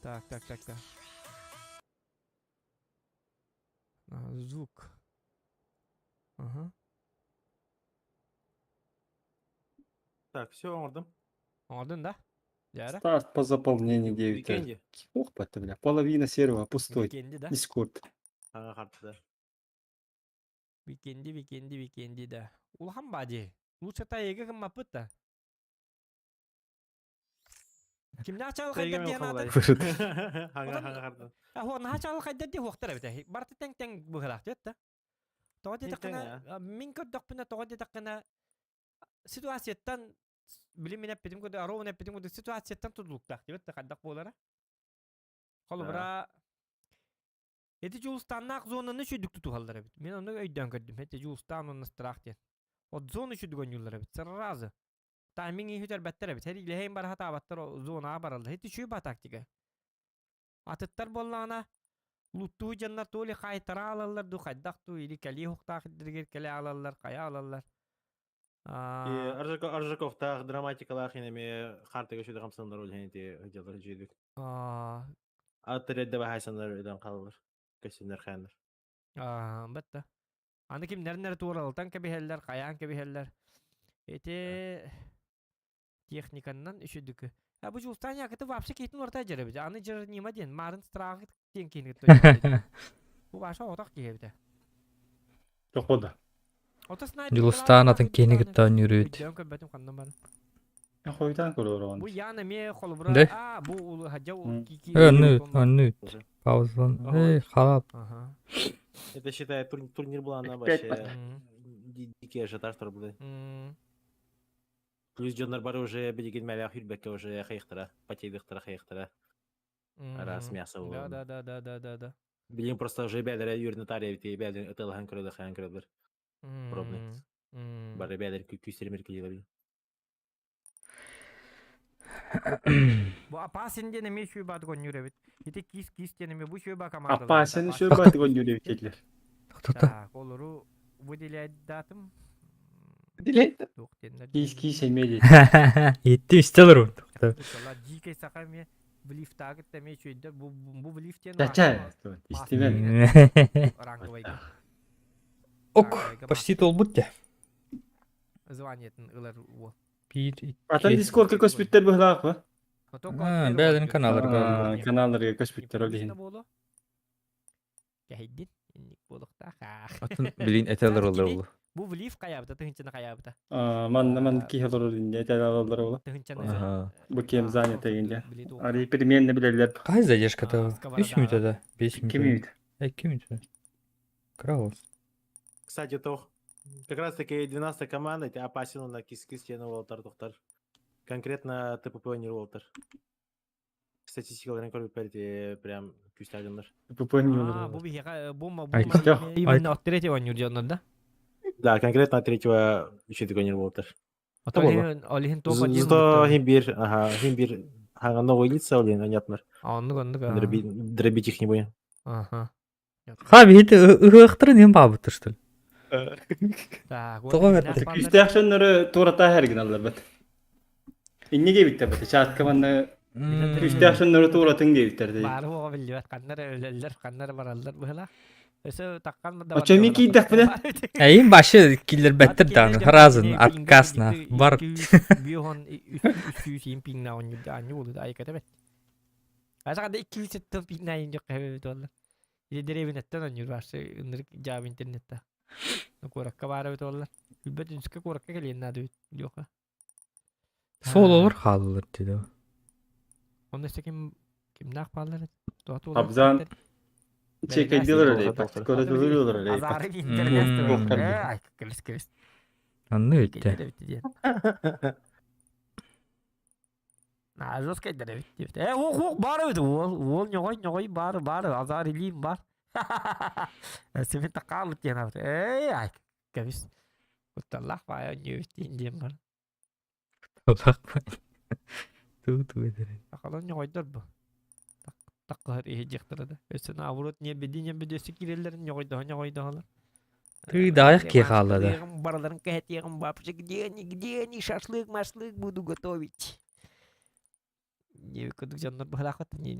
Так. Звук. Ага. Так, все, ордом. Aldın da. Yara. Старт по заполнению 9. Weekend'i. Ох, бля. Половина сервера пустой. Weekend'i da. Discord. Ага, kartıda. Weekend'i da. Ulhan bacı. Lucha tayega kim mapıt da. Kimde açalı Tayga kaydet mı diyen kalay? adam. Hanga kartı. Ho na açalı kaydet diye hoktara bite. Bartı teng bu halak diyor da. Toğdi Teng teng takına min kod dokpuna toğdi takına situasiyettan bilimine pedim kodu arovuna pedim kodu situasiyettan tudulukta. Diyor da kaddak bolara. Kolu bura Eti Julistan'nak zonunu şüdük tutu hallara bit. Men onu öydän gördüm. Eti Julistan onu strakt diyen. O zonu şüdük oynuyorlar bit. Sırrazı. Timingi hüter better bit. Her ile hem bar hata battar o zona baraldı. Eti şu ba taktika. Atıttar bollana luttu jannar toli kaytara alallar du kaddak tu ili kali hukta dirgir kali alallar kaya alallar. Arjakov'ta dramatikalar yine kartıga şöyle kamsanlar ol hani diye hıcalar jüdük. Atırede bahaysanlar öden kalır. Kesinler kandır. Batta. Anı kim nerner tuğraltan kebiheller, kayan kebiheller. Ete техниканнан üşüdük. Ha bu Julistan yakıtı vapşı ketin ortaya jarabı. Anı jar nima diyen marın stragı ten kenit. Bu başa otak giyebde. Yok o da. Ota sniper. Julistan atın keni gittan yürüyüt. Videom köbetim kandan var. Ya koydan kurur onu. Bu yana me kolbura. De? Bu ulu hacca kiki. Önlüt. Pauzlan. Ey halap. Aha. Это считай турнир был на вообще дикий ажиотаж был. Плюс Джоннар бар уже билеген мәлә хилбәккә уже хәйхтара, патейдыктара хәйхтара. Раз мясо было. Да. Билген просто уже бәдәре юрны тарихи бәдәре аталган крылы. Пробный. Бары бәдәре күстермер килеләр. Bu apasin diye ne şu bat gonyure bit. Ite kis diye ne bu şu ba kamada. Appa senin şu batı gönlüyle bitecekler. Tuta. Koloru bu dile datım. Dile. Yok denler. Kis sevmeyecek. Yetti isteler o. İnşallah GK sakam ya. Blif takip deme şu eder. Bu blif diye. Çaça. İstemem. Rangı vayga. Ok. Почти толбут ya. Званиятын ылар bu. 1 2. Atan Discord'a köspütler bıhlak mı? Bädin kanallar. Kanallara köspütler öyle. Gehiddin. İnnik bolukta. Atın bilin eteler olur oldu. Bu blif kayabıta tığınçana kayabıta. Man ki olur dinle telefonlar ola. Tığınçana. Bu kim zannet eğince. Arayıp bilmeyenle bilirler. Какая задержка-то? 5 минут да. 5 минут. 2 minut. 2 минут. Краус. Кстати, то как раз таки 12 команда, тебя опасен на кис-кис тяну Волтер доктор. Конкретно ТПП не Волтер. Статистикаларын көрүп берди, прям күстәгәннәр. Bu payını Bu bir heka bomba Ay, bomba. İmen aktivite oynuyor da. Да, конкретно третьего ещё гонер Волтер. Алихин топа диен. Зато химбир хага новый лица олен, понятно. Аннык. Дробить их не будем. Ага. Abi hiti ıhtırın hem babıtır что ли? Так, Toğa verdik. İşte akşamları tuğrata her gün alırlar bet. İnne gibi bitti bet. Çat kamanı işte akşamları tuğratın gibi bitti. Bari o biliyor. Kanlar ölürler, kanlar barallar böyle. Öse takkan mı da. Açam iki dak bile. Ayın başı killer better dan razın arkasına var. Bir hon üstü pingna oynuyor. Anyu oldu ay kadar bet. Asa da 200 set pingna oynuyor dolar. İleri evinetten oynuyor varsa ınırık cevap internette. Korakka bara bit ollar. Bilbet ünsке korakka gelin nadu bit. Yoka. Sol olur kalılır dedi. Onda işte kim nak pallar. Abzan çek ediyorlar Doktor, öyle. doktor. Praktik öyle duyuyorlar öyle. Azarı Hmm. internet. Yok, Ay kılis. Anlı öttü. Azos kaydı bitti. Huk bara bit. Wol nyoy bar azar ilim bar. Semin takalık yana. Ay kılis. Kutallah bayağı nyoy diyeyim var. Bakmayın. Tu ederim. Akalan nyoydur bu. Takkar iyi jektirdi. Sen avrat niye bedin bedesi kirelerin nyoydu. Tu dayak ki kaldı. Baraların kehtiyen bapça gidiyor şaşlık maşlık budu gotovich. Ne kadar canlar balakat ni.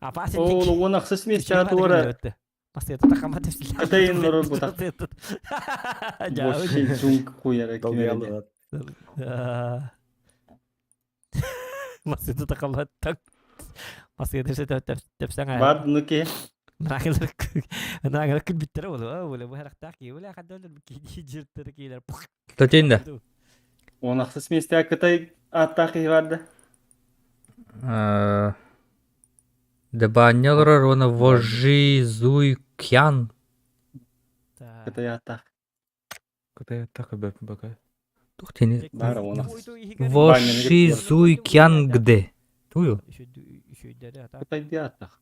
Apa sih? Oğlum o naksız mı istiyatı var? Masih takamat hepsi. Katayin loro bu tak. Boş şey zunk koyarak Долго yine. яла. Masih takamat tak. Masih tepsang. Var bunu ki. Nagel bitter wala bu haraktak wala kadar bir jirtir kiler. Tutayım da. O naksız mı istiyat katay attaki vardı. Дебанялар оны вожи зуй кян. Katay attak. Куда так объясню пока? Тухтени. Var o naksız. Вожи зуй кян где? Тую. Katay diye attak.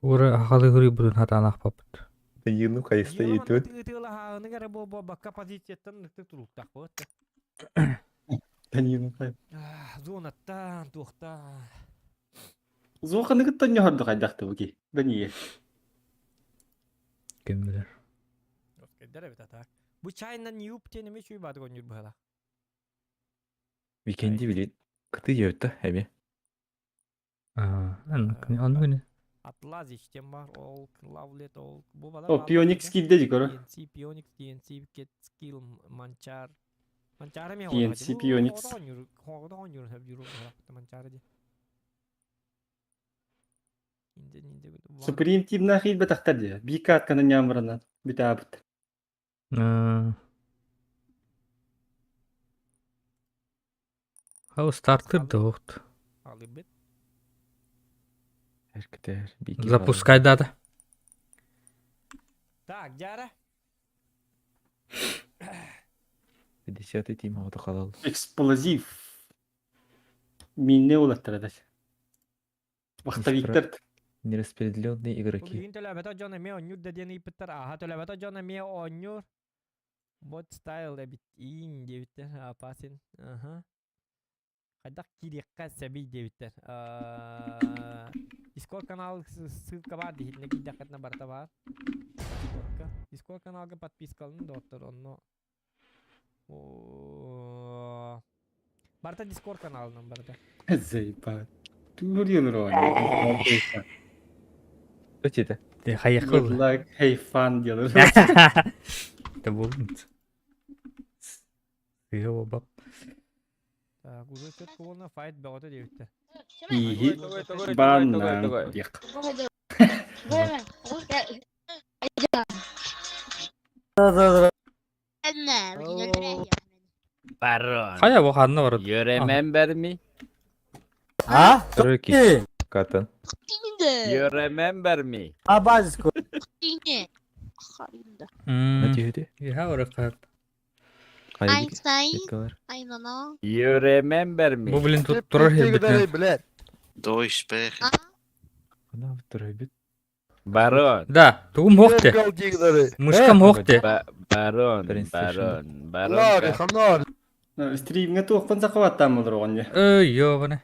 Тура ахалы гыри будун хатанах папыт. Йыну кайста етөт. Negara boba kapasitetten tutuktak bu. Ben yine kay. Zonattan tuhta. Zokanı gittin ya hardı kaydaktı bu ki. Ben iyi. Kim bilir. Bu çayından yiyip tenime şu ibadet oynuyor bu hala. Weekend'i bilin. Kıtı yöttü hemen. Onu günü. Atlas işlem var. Olk, Lavlet, Olk. Bu bala. O piyonik skill dedik ora. TNC, Pionix, TNC, Get Skill, Manchar. Manchar mi TNC, Pionix. Orada oynuyor hep yürü bıraktı Manchar diye. İnce. Supreme team nahil betaktar diye. Bir kat kanın yağmurundan. Bir tabut. Хау стартер дохт. Алыбет. Herkese Запускай дата. Так, Jara. 50 тим авто қалал. Eksplozif. Minne ulaştırdı. Vakta viktirdi. Нераспределенные игроки. Bugün tölebete John Eme oynuyor dediğini ipitler. Aha tölebete John Eme oynuyor. Bot style bit iyi diye bitter. Ha pasin. Aha. Hadak kirikka sebi diye bitter. Discord kanal ссылка var değil. Ne gidakatna barta var. Discord kanalga подписка alın doktor onu. Barta Discord kanalından barta. Zeyba. Duruyorlar o oyunu. Ötede. Де хаяқ Good қыл. luck, hey fun diyorlar. Де болдың. Йо баб. Так, уже тут колона fight бөгөтө диye bitter. İyi. Давай. Банан. Yak. Ne? Bugün öldürek yani. Барон. Хая боханна бар. You remember me? Тройки. Катан. Dinde. You remember me? Dinde. Harinde. Hadi hadi. Я оракат. Haydi. Einstein. Yakalar. Aynono. You remember me? Бу блин тут турар хелбетен. Deutsch sprechen. Ana тройбит. Барон. Да, тугум хохте. Мышкам хохте. Барон. Translation. Барон. Stream'e tuğpan sakavatam olur onca. Ой, ёбане.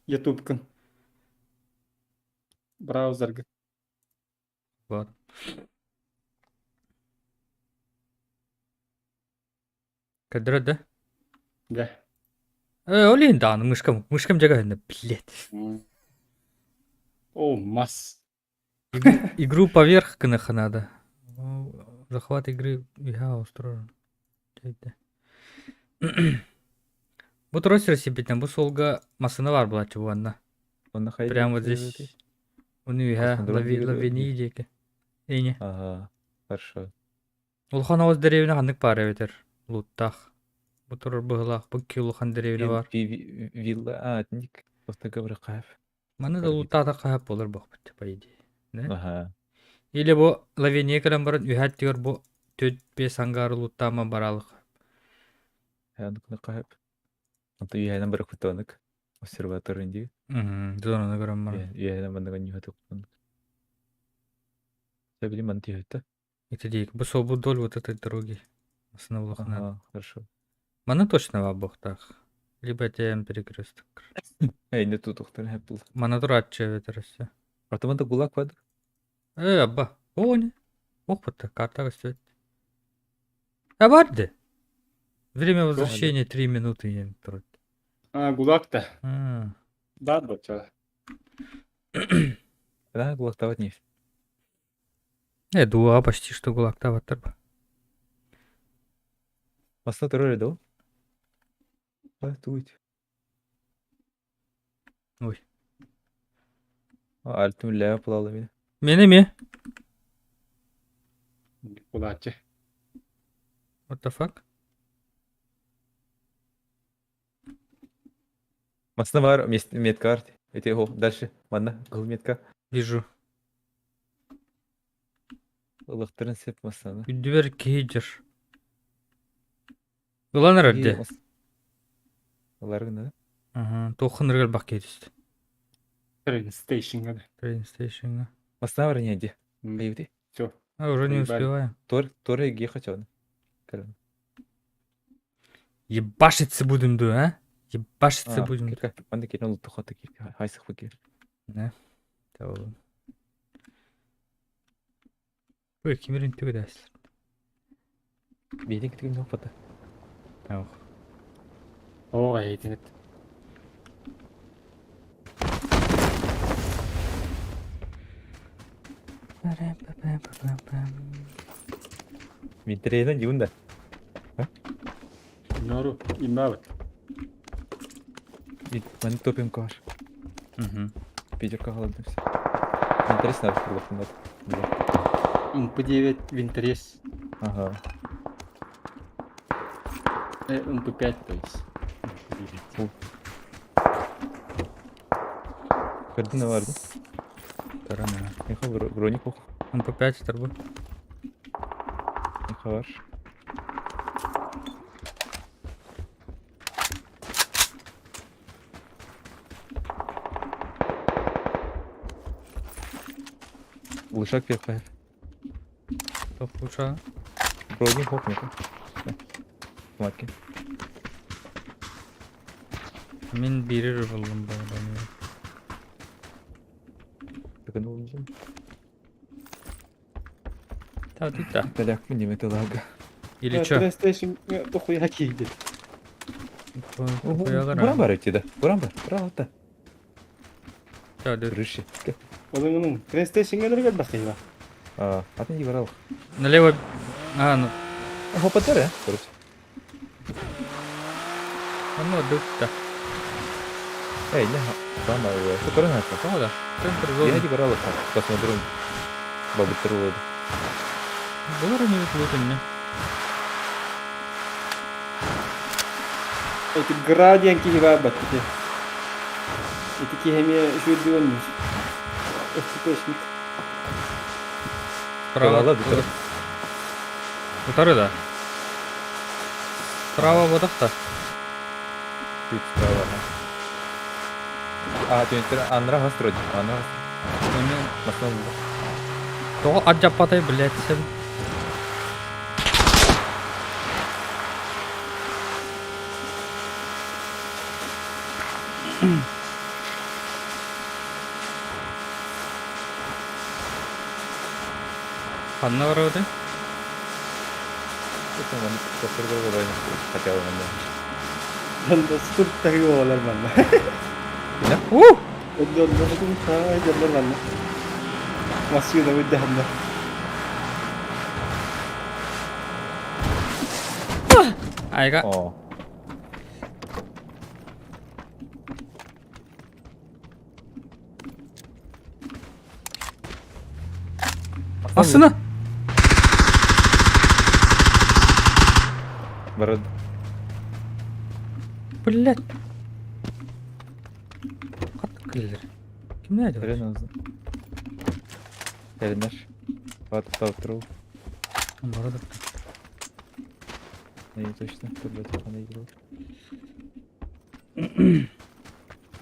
YouTube kın. Browser. Вот. Кадры да? Gel. Олин да, мышкам жага хэнэ, блядь. Olmaz. Игру поверх кынах надо. Захват игры я устроен. Bu тросер сепетен, bu solga masını var bulat çubuğunda. Ona haydi. Прямо вот здесь. Униха, Посмотрю, где лавини деке. Эйне. Ага, хорошо. Улхан ауыз деревіне қандық бар әветер. Луттақ. Бұтыр бұғылақ, бұкки улхан деревіне бар. Вилла, ник. Просто говорю, кайф. Маны да Көргейді. луттақта қайап болыр бұқ бітті, по идее. Ага. Или бұ лавини кілем барын үйәт дегір бұ 4-5 аңғары луттама баралық. Яныкны кайф. Anta üyeğden bırak kutanık. Observatör indi. Зонаны көрім бар. Üyeğden bana ganyu hatu kutanık. Я bileyim anti hatu. Это дейк. Бұ сол бұ дол вот этой дороги. Основлықына. Ага, хорошо. Маны точно ва бұқтақ. Либо әтен перекрестік. Ey ne tutuktun hep bul. Маны тұр атчы әветерісі. Артыманда гулаг var. Абба. О, не. Ох, бұтты. Картаға стоит. Барды. Время возвращения 3 минуты ем тұрды. Гулаг-то. А. Да, бача. Да, гулаг давать не. Дуа почти что гулаг-то ваттыр. Aslında terör edin. Hadi tuğut. Ой. Altın leva pulalı beni. Мені ме? Гулачы. What the fuck? Aslında var medkart. Эти ho дальше. Bana kıl medka. Вижу. Ilıktırın sep masana. Үддібер кейджер. Ұлан әрді? Олар гына. Тоқын үргел бақ кейдісті. Train station. Train station. Масана var neydi? Haydi. Все. Уже не Ой, успеваем. Тор ге хотел. Кален. Ебашиться будем, да, а? Ебашиться будем. Кирка. Анда келен улту хаты кирка. Хайсық факир. Не. Tamam. Ой, кемерин түгі дәсілер. Бейден кеткен жоқ бата. Ау. О, айтынет. Винтерейден жуында. Нору, имават. Мен топим кар. Пидерка холодный все. Интересно, Инпы 9 винтерес. Ага. Инпы 5, то есть. Кардина vardı. Тарана. Неха броник ох. Он по 5 торбу. Неха var. Ушак перхай. Топ луча. Броник ох неха. Матки. Мен берер болдым баланы. Такой ну уже. Та ты-та. Таляк мне металлага. Или чё? PlayStation дохуя кейді. Буран бар өтеді. Буран бар. Бралата. Та dur. Рыши. Оның PlayStation'ға дұргал бақиға. Атын не барал. Налево. А, ну. Хопатар, а? Короче. Ну, дuk-та. Эй, не, там, что корона это? О, да. Центр Я зоны. не барал, посмотрю. Бабы трулы. Доллары не выплывут у меня. Эти градианки хиба баттыки. Эти кихеме шүрдіон экспешник. Справа. Ладно, вот. Второй, да. Справа вот так-то. Чуть справа. Ты Анра Гастроди. Анра Гастроди. То аджапатай, блядь, сен. Ханна бар өте? Хотел он. Донда спұрттағы олар манна. Донда бұтын қай жерлер манна. Масюда өйді ханна. Айға. Машина! Барад. Блять. Каттык келдер. Ким не айтып? Берен азы. Эринер. Батып тавтыру. Барады. Не точно. Турбет кандай киру.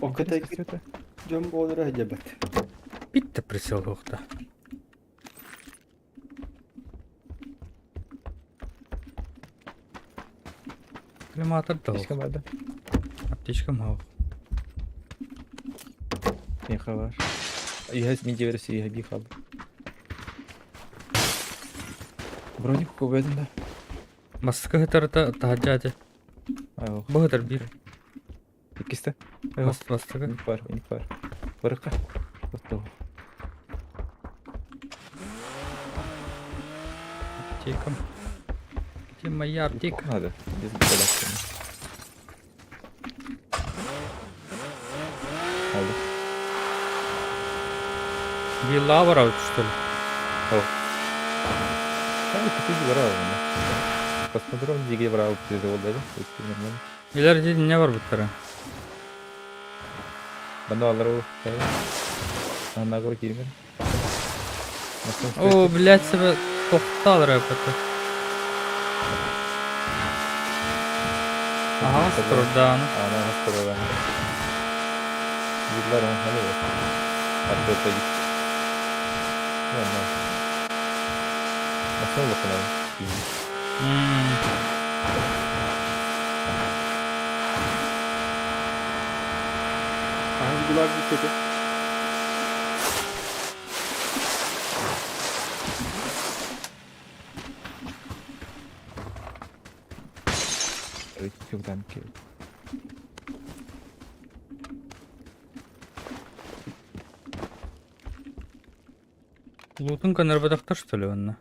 Окатай жон болдыра хажабат. Битте присел хокта. Климатор да. Ешкім барды. Аптечка мау. Меха бар. Үйәс мен жебересі үйә бей қалды. Броник көп едім да. Маска хытарыта тахаджаджа. Ау. Бу хытар бир. Икісті. Мастыга. Уник бар. Барыққа. Оттау. Аптекам. Где моя аптека? Надо. Без балласта. Алды. Вилла var abi что ли? Abi kutucu var abi. Kosmodrom diye var abi kutucu oldu. İleride ne var bu tara? Ben de alır o. Anna göre girmem. О, блядь, себе тоқтал репети. Ага, стродан. Ana hasta ben. Yıllar on hani var. Hatta da git. Valla. Nasıl bakın abi? Hangiler bir kedi? Evet, çok dank ki. Лутын конербадактар что ли онна?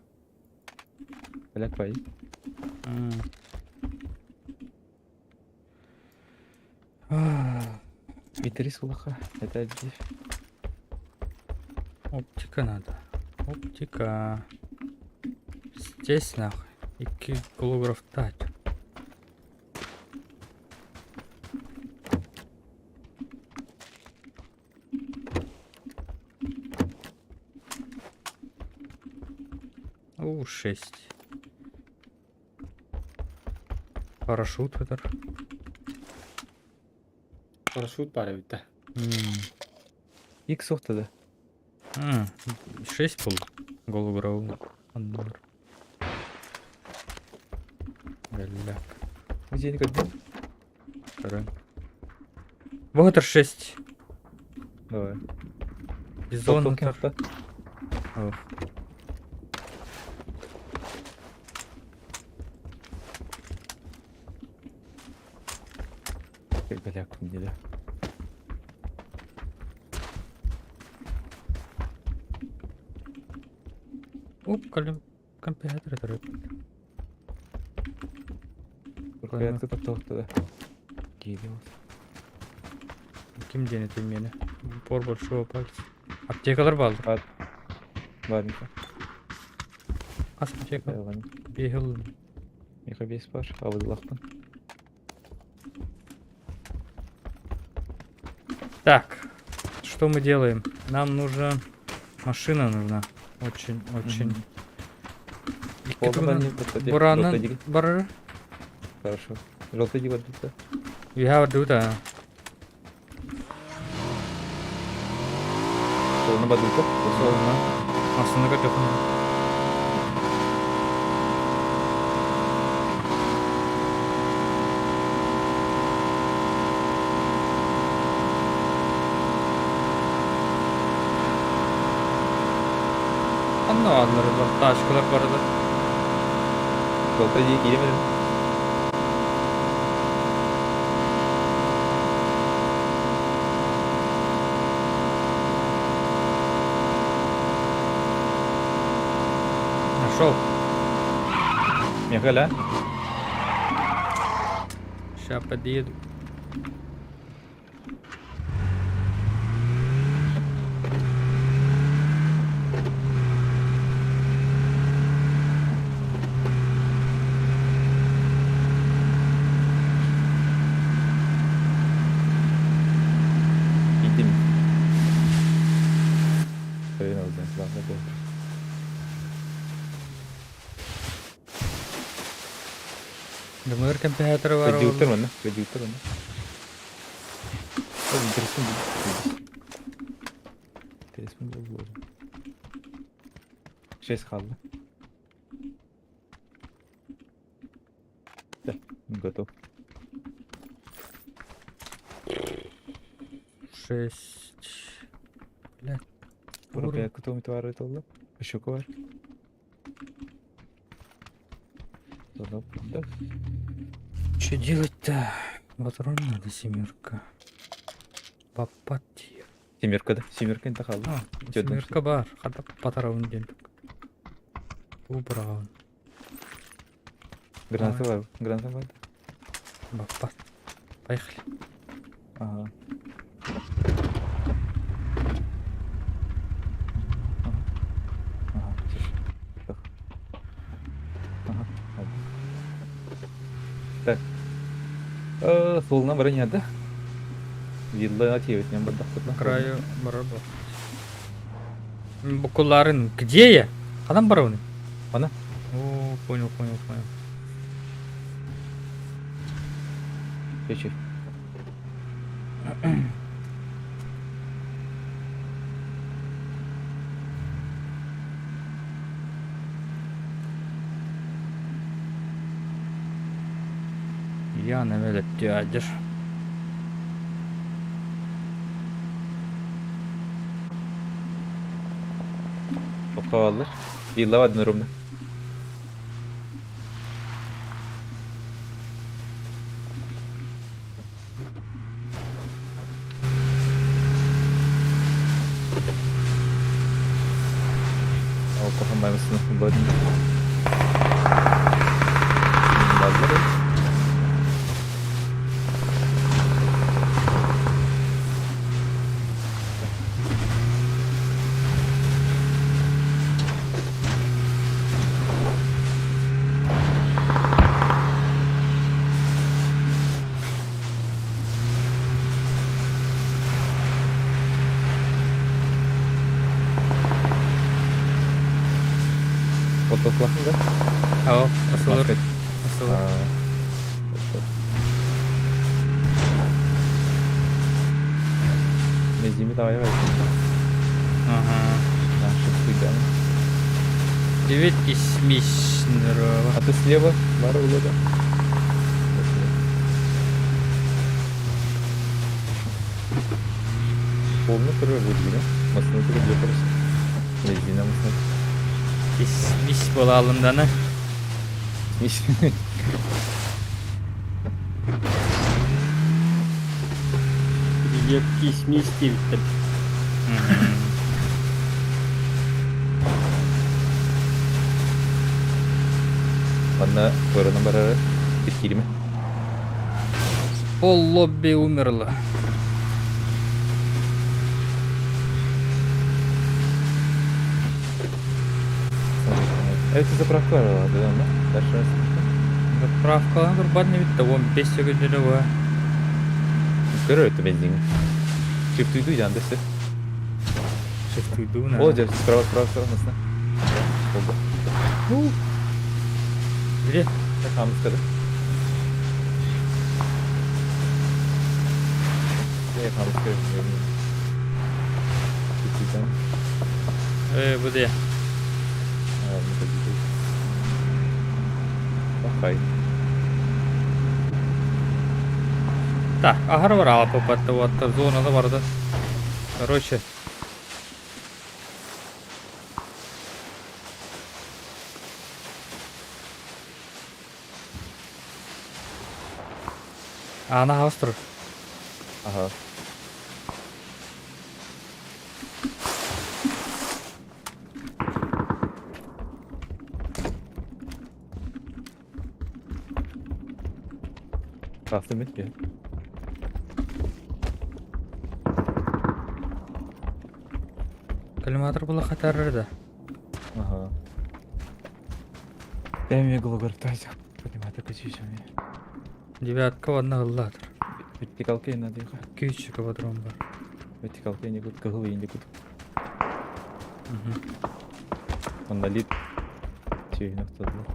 Belak var. Битрис улаха. Это один. Оптика надо. Оптика. Здесь нахуй. Iki голограф тать. О, 6. Парашют это. Парашют бар bitti. İlk sohtada. 6 пул. Голограф. Аннар. Галяк. Где не один? Второй. Вот 6. Давай. Бизон. Топ hafta. Belak şimdi. Оп, компьютер это. Hayatı da tohtada. Geliyor. Ким денет мени? Пор большого пальца. Аптекалар балды. Var mı? Ас аптека. Yalan. Бегал. Меха бес var. Avıdılaktan. Так, что мы делаем? Нам нужна машина нужна. Очень. Буранын бар. Хорошо. Желтый диван тут. We have to do that. Soluna badıldı. Soluna. Aslında как это? Anlamadılar ulan. Taşkılar bu arada. Желтый diye giremedim. Нашел. Меха, Сейчас подъеду. Değil mi? Öyle olacak. Zaten doğru. Demir компьютер var. Компьютер mı? Компьютер mı? Oğlum interesting değil. Interesting değil bu oğlum. Şey kaldı. Да, готов. 6. Блядь. Buraya kutu var oldu. Işık var. Dolap. Да. Что делать-то? Патрон надо, 7. Попать. Семеркада. Семерка инта kaldı. 7 бар. Хата патрон дедік. Убрал. Граната var. Граната var. Попать. Поехали. Ага. Ага. Так. Ага. Так. Солына броня, да? Вилла тевит, не бардак тут на Краю барабар. Букуларын. Где я? Адам барауны? Ана? О, понял. Вечер. Я навел дядя. Havalılar. Villa var dönürümde. Kafam baymasını böyle. Bazıları. Fotoğrafın da. Ау, асылыр. Market. Асылыр. Mezimi daha verdim. Ага. Наши цыгане. 9 здорово. А ты слева, Мара Улада. Полный первый будет, да? Масını tutup yaparız. Mezine masını. Кисмиш бола алынданы. Привет, кисмис девиттер. Bana korona bararı bir kelime. Пол лобби умерло. Evet, заправка var orada ama. Дальше. Заправка нормально ведь того 5 секунд. Görüyor musun benzin? Çift duydu yandı işte. Shift уйду на. Olacak справа nasıl? Oldu. Где? Tam sıkıdı. Ne tam sıkıdı? Где? Бахай. Так, агар бар алып попатты вот зонада барды. Короче. Ана хастыр. Aha. Kastım etmiyor. Коллиматор было хатарырда. Ага. Дәме гологартайся. Понимаете, качишами. 9 ванна гыллатыр. Вертикалка ена дейха. Күйчү патрон бар. Вертикал я не кут, кыгыл инде кут. Мгм. Онда лид. Түйін оқтадылар.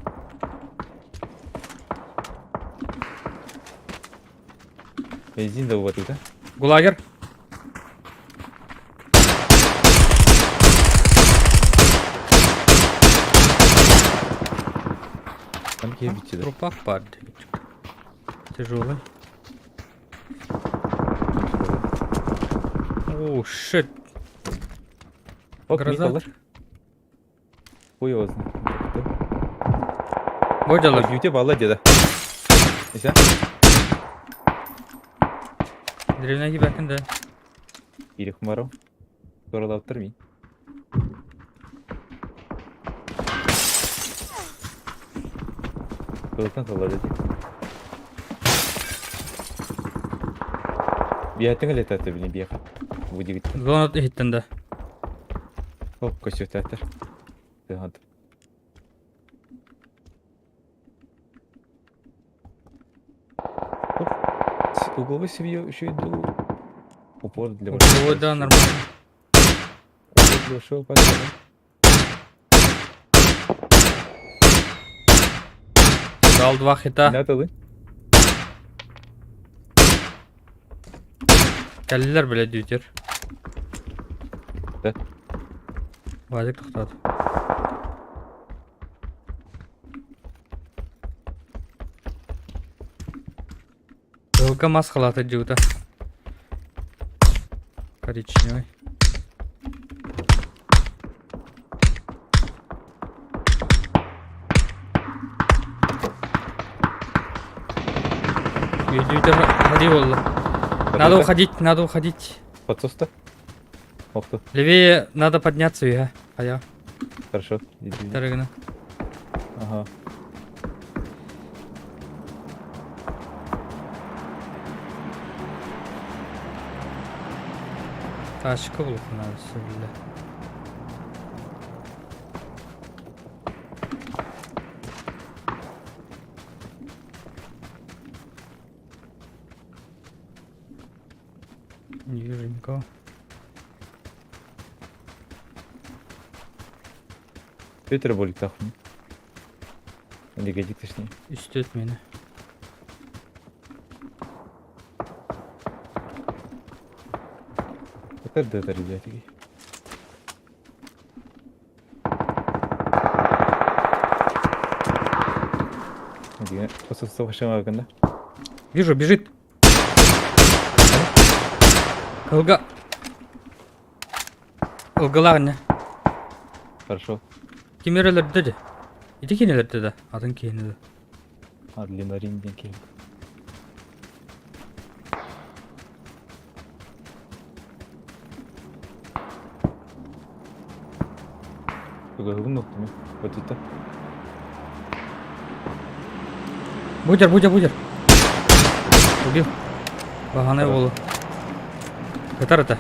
Бензин да бубатый, да? Гулагер. Там кем битти да. Трупак пад. Тяжелый. О, шит. Ок, Гроза. миталар. Хуй его знает. Бодялар. Ой, ютеп алла деда. Несе? Древняги бәкінде. Ирих мару. Soralaptır mı? Kılıktan sola dedi. Bir hayatın öyle tatlı bilin bir yakın. Bu digit. Зона хиттенде. Hop koşuyor tatlı. Hadi. Hop. Угловой себе еще иду. Упор для Ой, да, нормально. Для шоу пошел. Дал 2 хита. Ne atalı? Келлилер беле дютер. Да. Вазик тоқтады. Только масхалаты дюта. Коричневый. Дютер, ходи, Волла. Надо уходить, надо уходить. Подсоста? Ох ты. Левее надо подняться, я. А я. Хорошо. Иди. Тарыгна. Ага. Тачка булып надо сөйле. Не вижу никого. Ветер болит тахун. Не годит точнее. Üstü meni. Yeter de yeter ribetigi. Hadi посылса başlama hakkında. Вижу, бежит. Кылга. Ылгылар не? Хорошо. Кемерелер dedi. İti kenelerde dedi. Adın kenedi. Adrenalin diye ki. Кыгылын ноктуmu. Вот это. Будер. Убил. Баганы болу. Катар это.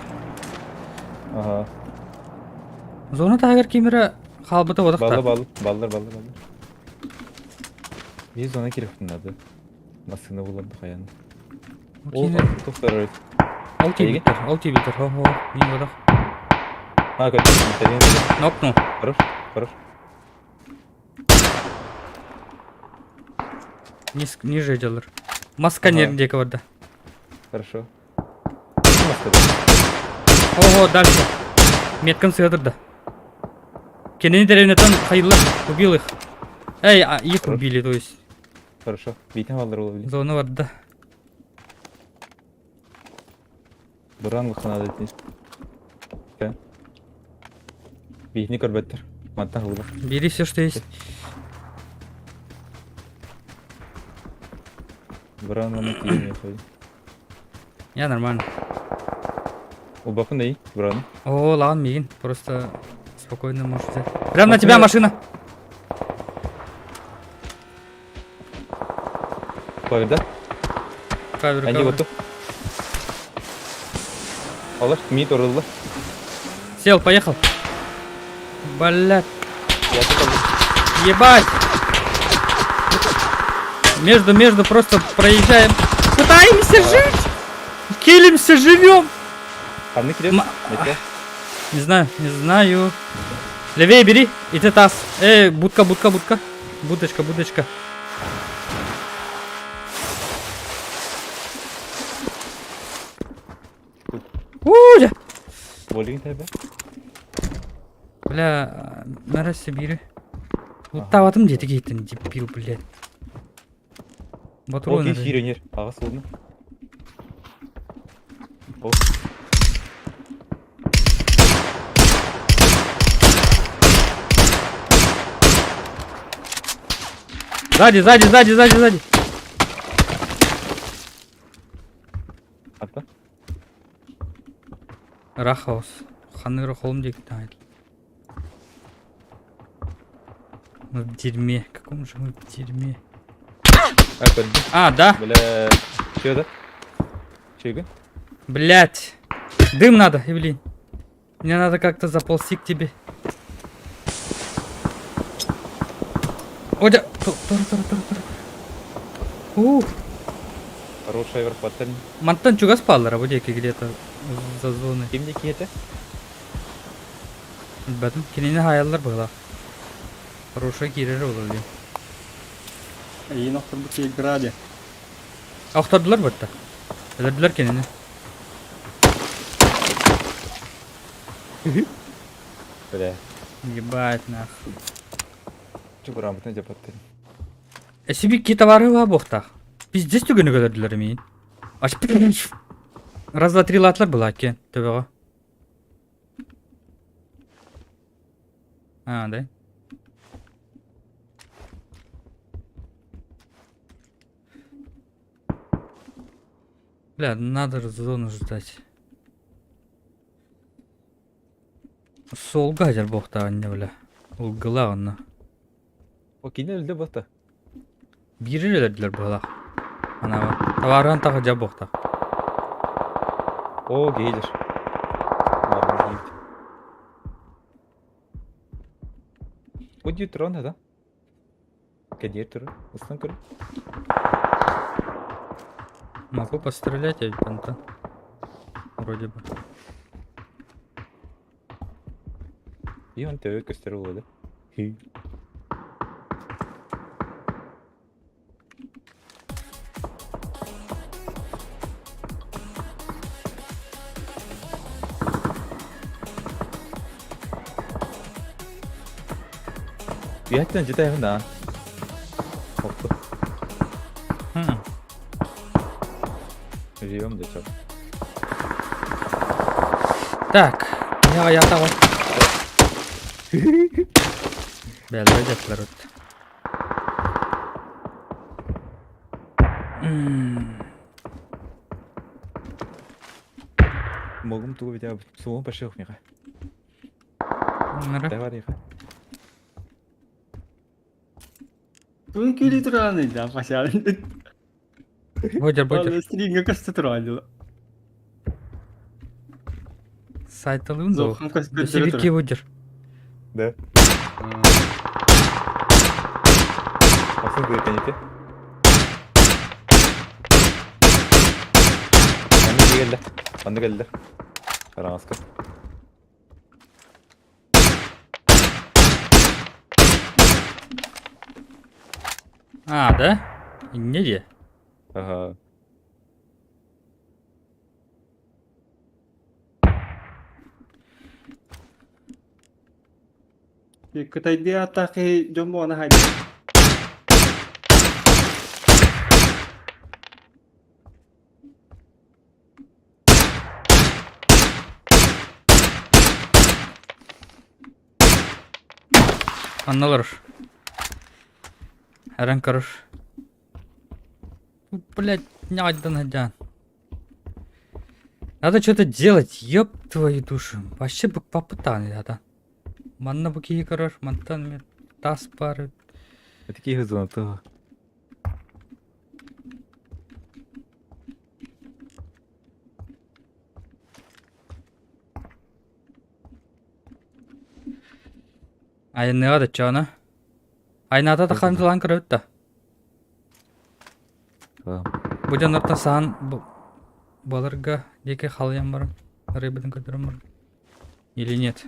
Ага. Зона тагыр кемере халбыты одакта. Балдар. Biz ona kiriftin adı. Masını bulandık ayağını. O tohtar öyle. Ал тибитер. Хо-хо. Мин одак. Ha kötü. Нокну. Хорош. Ниже делар. Маска неріндегі vardı. Хорошо. Ого, дальше. Меткан сыдырды. Кенени деревнетен хайылы. Убил их. Эй, их убили, то есть. Хорошо. Бейтен балдар olabilir. Зона vardı. Buranlık надо etmiş. Okay. Beytini körbettir. Mantan hılır. Бери все, что есть. Buranlık yiyemiyor koy. Я нормально. O bakın da iyi. Buranın. О, ладно, Мигин. Просто спокойно можешь взять. Прям на тебя машина. Koyda. Кавер, Bence кавер. botu. Alır. Mid oruldu. Сел, поехал. Блядь, Yatık alır. ебать. Между просто проезжаем. Пытаемся жить. Килимся, живем. Камны кидешь? Метро? Не знаю, не знаю. Левее бери, и ты таз. Будка. Будочка. Уля! Болин тебе? Бля, нарасы бири. Уттаватым дети кейтін, дебил, блядь. Батыр Окей, ойнады. хиренер. Ага, солны. О, Сзади. атта. Рахаус. Ханыры холм дейкі таңайды. Мы в дерьме. Каком же мы в дерьме? Аппельди. Да? Бля, что это? Чего? Блять. Дым надо, Евлин. Мне надо как-то заползти к тебе. Одя. Тур. Хорошая верхотель. Мантан чуга спал, работейки где-то за зоной. Кем киете? Бәтім кенені хаялар была. Хорошая кирері олар. Ең ақтыр бұл кей граде. Ақтардылар бәтті. Әлерділер кенені. Бля, Ебать нах. что грамотно жапаттыр. Әсібі ки товары ва боқтақ. Пиздес түгіні көдерділер мейін. Раз, два, три латлар была кен. Төбеға. Да. Бля, надо зону ждать. Сол газер боқтағы не бля. Ол гыла онна. О, кине өлді баста. Бирелерділер болақ. Анава. Товарған тағы жа боқтақ. О, гейлер. Вот дью трон, да? Кадир трон, устан куры. Могу пострелять, я панта. Вроде бы. И он тебе костерул, да? Хи. Яттан житай хана. Опа. Живем до чего. Так, я там. Бәлі жаплар өтті. Могу туго видя суон пошел миха. Давай. Бүгін көйлей тұрғаны да, пашалын. Бодер. Стринга касты тұрғаны. Сайтылын да. Зоқым касты көтері Себекке бодер. Да. Асын көйкенеке. Аны келді. Қараңызға. Да? Не де? Ага. Кытайды атақы жон болғаны хайды. Анналар. Әрін қарыш. Блять, не айдан хаджан. Надо что-то делать, ёб твою душу. Вообще бы попытали, да. Манна буки караш, мантан мир, тас пары. Такие хызон то. Ай не ада чана. Ай надо да хан тулан карыта. Будем нарта сан баларга деке халям бар. Рыбин который или нет?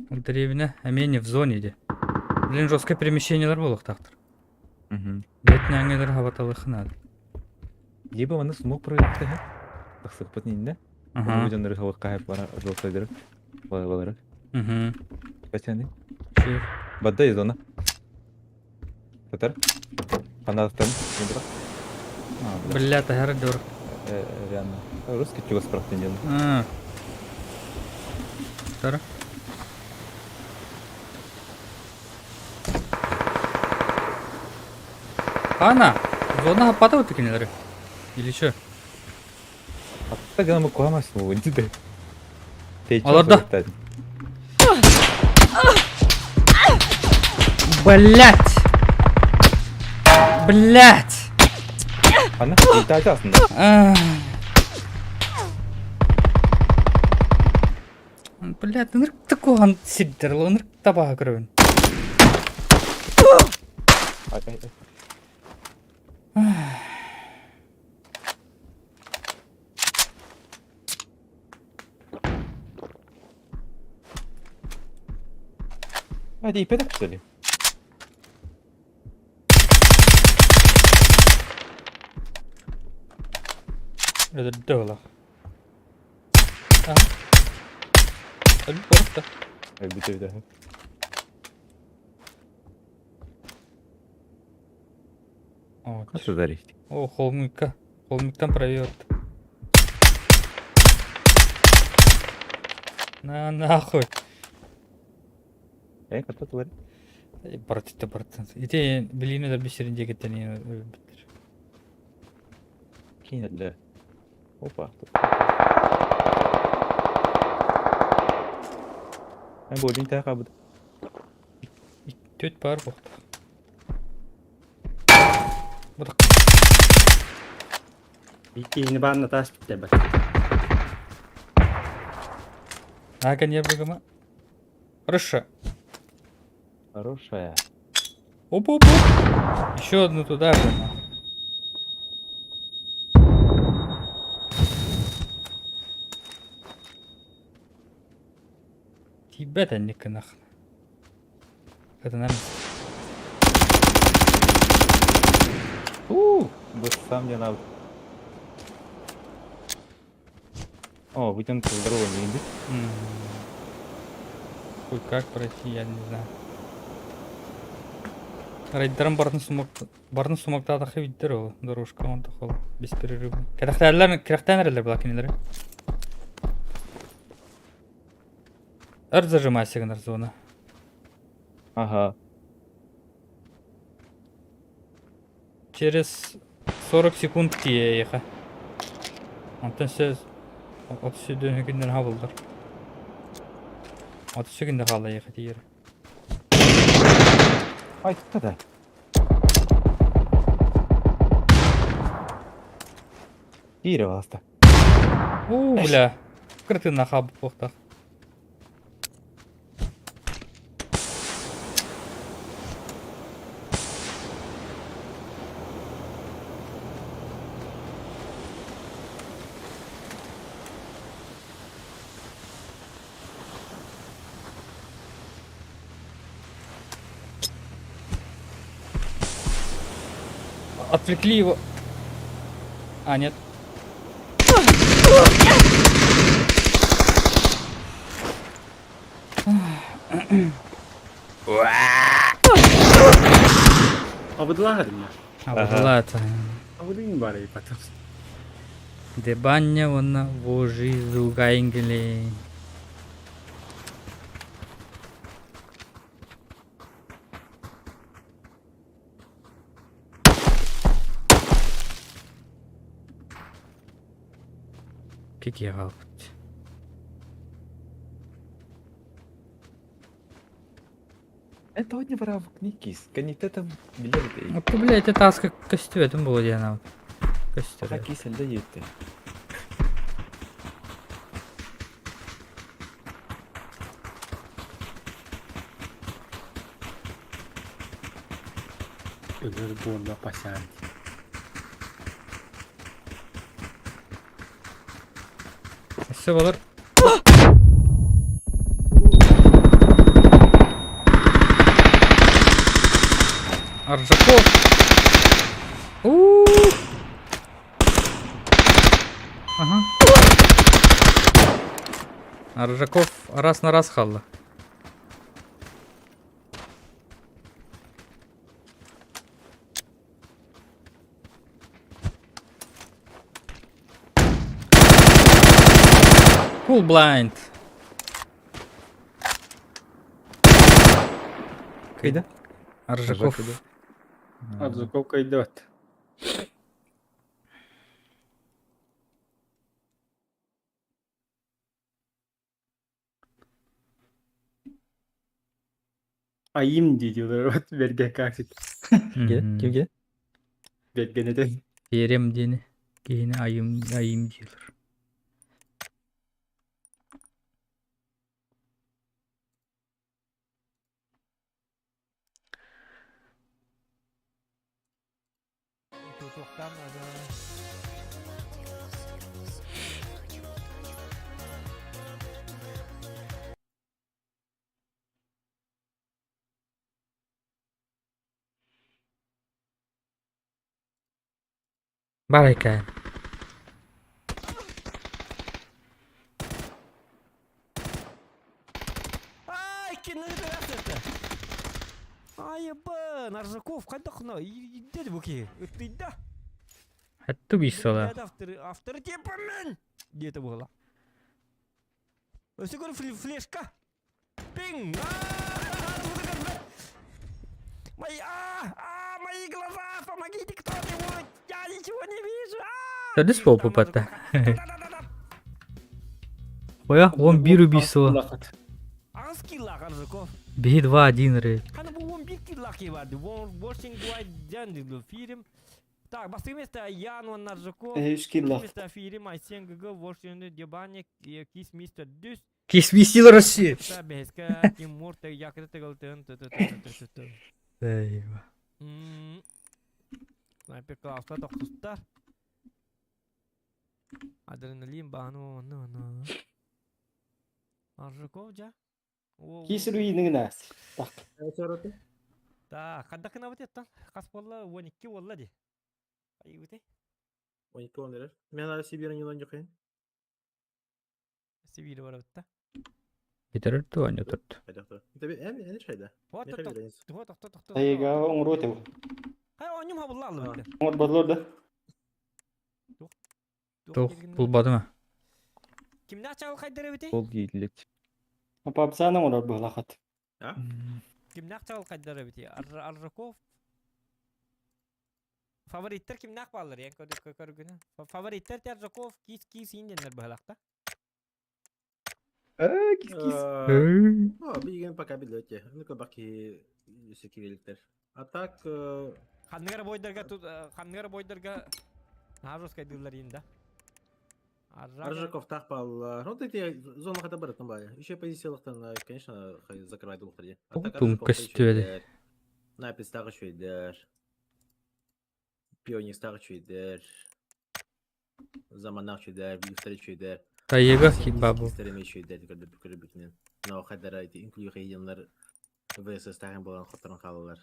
Древне, а менее в зоне де. Блин, жесткое перемещение болук тахтыр. Бетне аңгелер хаваталых надо. Либо оны смог проекты, тахсык потнинде. Ага. Бу жанры хавак кайып бара жолсайдыр. Балалары. Качаны. Че? Бадда зона. Татар. Канастан. Бля, тахар дур. Реально. Русский чего справки делал. Тара. Ана, зона хапата вот такие или что? А так мы куамас ну диде. Аларда. Блять! Блять! Ана, не тажасын. Блять, нырк такой сиддер, нырк таба кровен. А, ты педак, что ли? Это доллар. Это просто. Битый, да. О, Что дарить? о, холмика. Холмик там проверт. На нахуй. Как-то тварь. Брат. Ите билини да бисеринде кетени. Кинет, да. Опа. Ben bu oyunu tak abi. Төт бар бохта. Бутак. Бикини бана тас битте бак. Ага, не бегама. Хорошо. Хорошая. Оп. Еще одну туда же. Тебя-то не нахрен. Это нормально. Вот сам мне надо. О, вытянутый здоровый не идет. Ой, как пройти, я не знаю. Райдерам барны сумокта атахы виддер ол. Дорожка он тахол. Без перерыва. Керахтанерлер была кинелер. Зажимай сигнал зона. Ага. Через 40 секунд тие еха. Антон сөз от сүйдөн күндөн хабылдар. От сүйгүндө кала еха тиер. Ай, да. Ире васта. Бля. Крыты на хаб похтах. Отвлекли его. А, нет. Абыдылаһадым я. Абдулата. Абыдын бар и потом. Дебанья вона вожи зугайнгли. Какие галпут. Это не воровок, не кис. Канитетом билеты. Ну, ты, блядь, это аска костюм, это было Диана. Костюм. А кисель дает ты. Ölür bu onda pasan. Все болар. Аржаков. Ага. Аржаков раз на раз қалды. Full blind. Кайда? Аржаков. Арзуков кайдат. Ayım diyorlar. Вот берген картик. Кимге? Берген еді. Берем дені. Кейіні айым дейлер. Tutuktan ada. Бар екен. Ай, кино это это. Ай, Наржаков, кайдахна, иди буки. Ты да. Хәтті бейсала. Автор типа мен. Где это было? Все говорю флешка. Пинг. Мои глаза, помогите кто-нибудь. Я ничего не вижу. Тәдіс бол папатта. Оя, 11 бейсала. Аз килла Наржаков. Бей 2-1 рейд. Hani bu 11 killaki vardı. Washing Dwight Dendi'li film. Так, басты место Ян Наржаков. Ешкилла. Место фильм Айсен ГГ, Washington Дебаник, Кис Мистер Дюс. Кесмесил Россия. Беска, Тимур, Якры Тегалтен. Eyvah. Снайпер класста токустар. Адреналин бану. Наржаков жа. Кисіру енің нәс. Так. Так, қанда кына бітеттен? Қас болла 12 болла де. Қай өте? 12 10 Мен ары Сибирьні ойын жоқайын. Сибирі бар бітті. Бетерді ойны тұрды. Қайдақты. Әне шайда. Вот, Не қайбелейініз. Тайга оңыр өте бұл. Қай ойным хабылла алды бітті. Оңыр базыларды. Тоқ, бұлбады ма? Кімді ақчағыл қайдары бітті? Ол кейділік. Апапсаның олар бұл ақат. Кімді ақчағыл қайдары бітті? Аржаков. Favoritter kimde akballar yani körgünü. Favoritter de Arjakov kis indinler bahakta. Кис-кис. Bilgin пока билете. Ну-ка баки секиреліктер. А так... Ханныгар бойдарга Наржовская дыллар енді. Аржаков тақпал. Ну, ты зона хата баратын бай. Еще позициялықтан, конечно, закрывает улықтар. А так Тумка стөді. Напистағы шөйдер. Пионистағы шөйдер. Заманақ шөйдер. Биліктері шөйдер. Тайега хибабу. Истереме шөйдер. Көрбітінен. Но қадара инклюй қайденлер ВСС тағын болған қоттарын қалылар.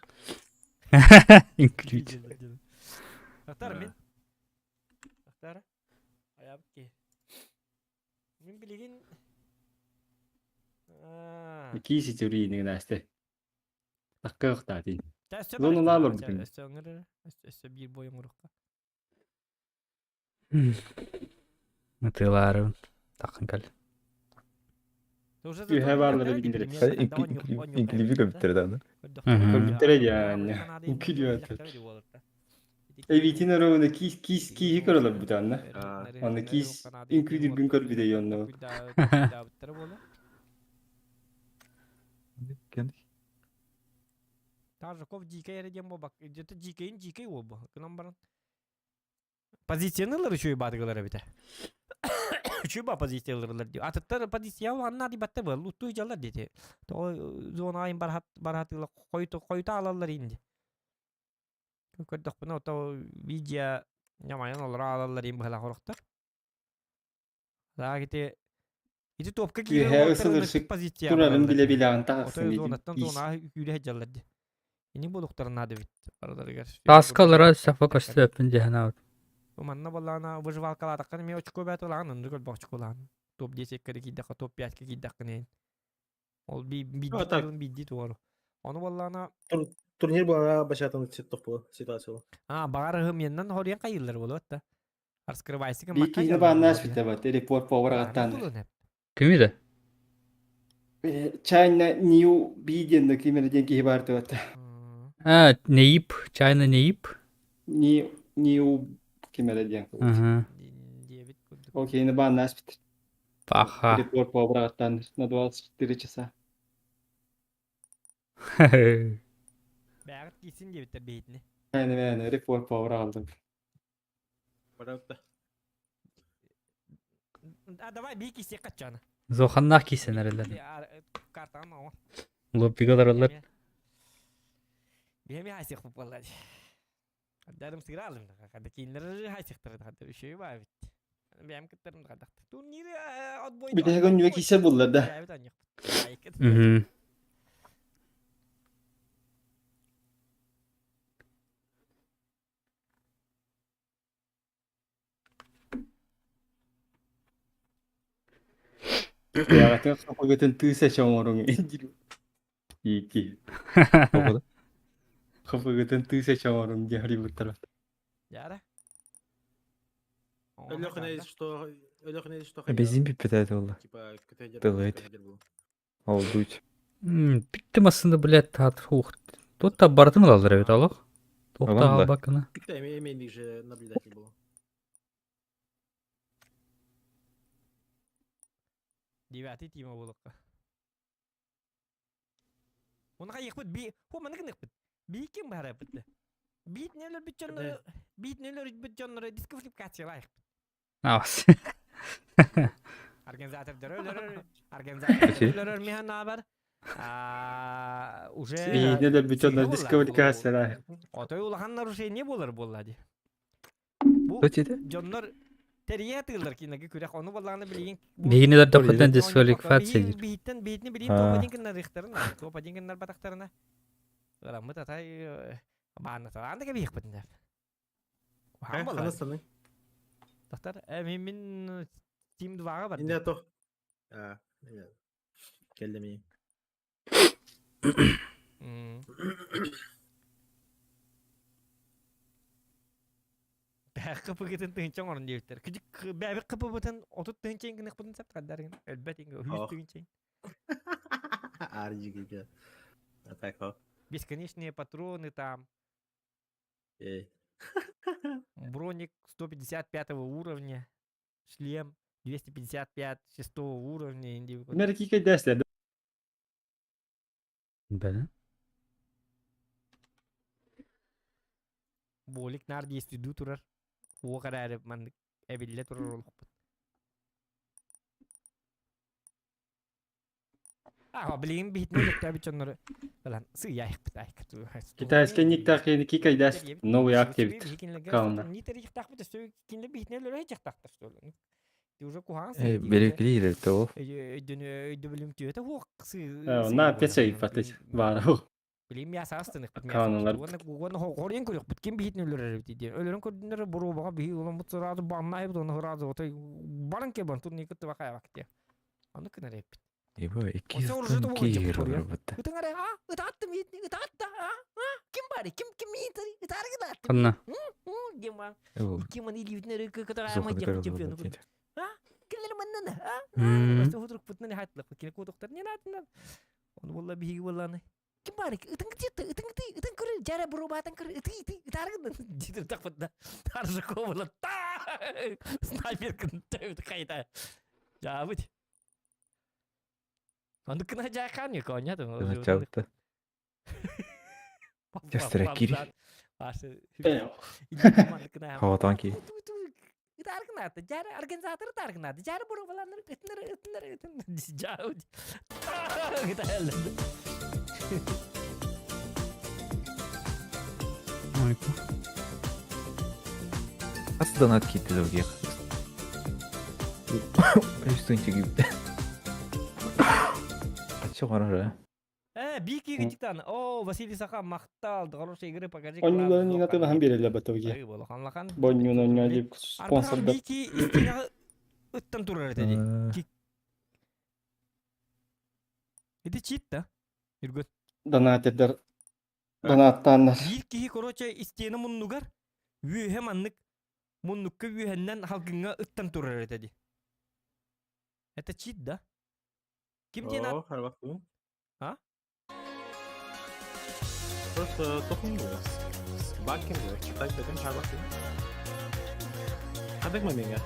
Инклюд. Ақтар мен. Ақтар. Аяп ке. Мен білеген... Киси түрі енің нәсті. Таққа ұқта дейін. Зоны лалыр бүтін. Өсі бір бойын ұрыққа. Мытылары. Тақын кәл. Үйе барлары білгендері. Инклюві көпіттерді аны. Көрбіттері яны. Инклюві атыр. Эвитин оровына киси көріліп бұты анна. Оны кис инклюдіргін көрбіде йонны. Таржаков дикай ереден бобак. Где-то дикай оба. Кынан баран. Позициянылар үшөй батыгылар әбіті. Үшөй ба позицияларлар дей. Атыттар позиция анна дебатты бұл. Луттуй жалар деді. Зона айын бархатылы қойта алалар енді. Көрдік бұны ота видео Ямайын олар алалар ең бұғыла қорықтар. Daha gidi iti topka Tühe girer ısılırşık pozisiya. Turarın bile bilen taksın Otoy dedim. zonattan sonra yürü hecalladı. Ini boluktarın adı bit. Araları Таскалара сафа костяпын жахана. Bu manna ballana vıjval kala takkan mi oçko bet olan andı gol bakçı olan. Top 10 kere giddak top 5 kere giddak ne. Ol bir Ha, tak. bir doğru. Onu ballana Турнир была башатан ситуация. bağırım yandan horiyan kayılır bolu hatta. Arskırvaysı ki Bir kişine bana nasıl bitti bak. Report power attan. Kim edi? China New Bidyan'da kimere ki hibartı bak. Ha, Neyip, China Neyip. New kimere diyen. Aha. Okey ne bana nasıl bitti. Paha. Report power attan. Ne doğal sıçtırı çısa. Bağırt gitsin diye bitter beyitini. Yani report power aldım. Пожалуйста. Давай bir kişi kaçacağını. Zohannak kiysen herhalde. Kartan ama. Lopigalar alır. Benim ya haysik bu vallahi. Derim sigara aldım da. Hadi kinleri haysiktir. Hadi bir şey var. Benim kıtlarım da. Turnir ad boy. Bir de her gün yok işe bullar da. Evet anlık. Mhm. Ya katanya kapı götün tüy seçen orun. İyi ki. Kapıda. Kapı götün tüy seçen orun. Diğeri bu taraf. Яра. Ölüğüne что Benzin bitmedi valla. Типа, Делает. Oldu hiç. Bittim aslında bilet taht huq. Totta bardın alır evet alıq. Tohta Alan da. al bakına. Да, имейный же наблюдатель был. Девятый тима булыкка. Onu kayık bit. Hu mana kınık bit. Bir kim bahara bitti. Bit neler bit canları. Bit neler bit canları. Diskvalifikasyon layık. Avas. Organizatörler mihan haber. Уже İyi ne de bütün de diskvalifikasyon. Otoy ulahanlar şey ne bolar bolladı. Bu Kaç yedi? canlar teriye atılır ki ne kürek onu bollağını bileyim. Neyini de kapıdan diskvalifikasyon edildi. Beyitten bileyim Ha. topa dinkinler rıhtarına. Topa dinkinler bataktarına. Ramı tatay bana taran da gibi yıkpıdın. Қазақстанның. Tahtar min team duvaga var. Енді тоқ. Келдім. Бәк капы кетен тынчан орын директор. Küçük бәбек капы бутан отут тынчан гына капын сап кадар гына. Әлбәт инге Ох. 100 тынчан. Аржиге. Так. Бесконечные патроны там. Броник 155 уровня. Шлем 255 6 уровня. Merkike dersler. Ben. Bolik neredeyse düdü turar. O kadar man eville turar olup. Bileyim bir hitmelik tabi çonları. Falan sıyah bitay. Китайский такие кикай даст. Новый активит. Kalma. Нитер их так бит что кинле бит не лёй чак так что ли. Ты уже кухан. Belirli de o. Bileyim diyor da hok sı. Ne yapacağız şey fatih. Var o. Bileyim ya sastın. Kanunlar. Onu horyen koyup bitkin bir hitne lörür diye. Ölürün kodunları buru bağa bir ulan bu sırada banlayıp da onu hıradı otay. Barın ke ban tun nikit vakaya vakti. Onu kınar hep. Bu 200 Olsa orada da bu kir olacak olur ya. bu. Ütün ara ha? Üt attım hitni. Üt attı ha? Kim bari? Kim yitari? Üt arı gıda attım. Kanna. Kim var? Bu Kim an ili ütünleri kıkıtar zor ayama kadar çempiyonu olur. kudu. Kimleri mannan ha? Basta hudruk putna ni hatlık. Kine koduktar ni natın. Onu vallahi bir higi vallahi. Kim bari? Ütün gıtı. Ütün kırı. Jara buru batan kırı. Üt arı gıda. Jidir tak putna. Tarışı kovala. Sniper kıntı. Kayıta. Jabut. Onu kena jakan ya konya tuh. Çabuk. Göstere giri. Havadan ki. Tar kena tuh. Jara organizator tar kena tuh. Jara buru falan itner. Jauh. Kita helal. Aslında at gitti logi. Üstün gibi. Açık ara. Бики гитан. О, Василий Сахан мақтал. Хорошая игры, покажи. Онюларын игатыла хан береле батоге. Бонюн онюлик Арбахан спонсорда. Бики истина ыттан турар эти. Это чит да? Иргөт. Донатердер. Донаттаннар. Бир кихи короче истина муннугар. Вүйе маннык. Муннукка вүйеннен халкынга ыттан турар эти. Это чит да? Ким тена? О, хорошо. А? Просто тохуңуз. Баккинг, читай dedim çarptı. Kadık mı minge?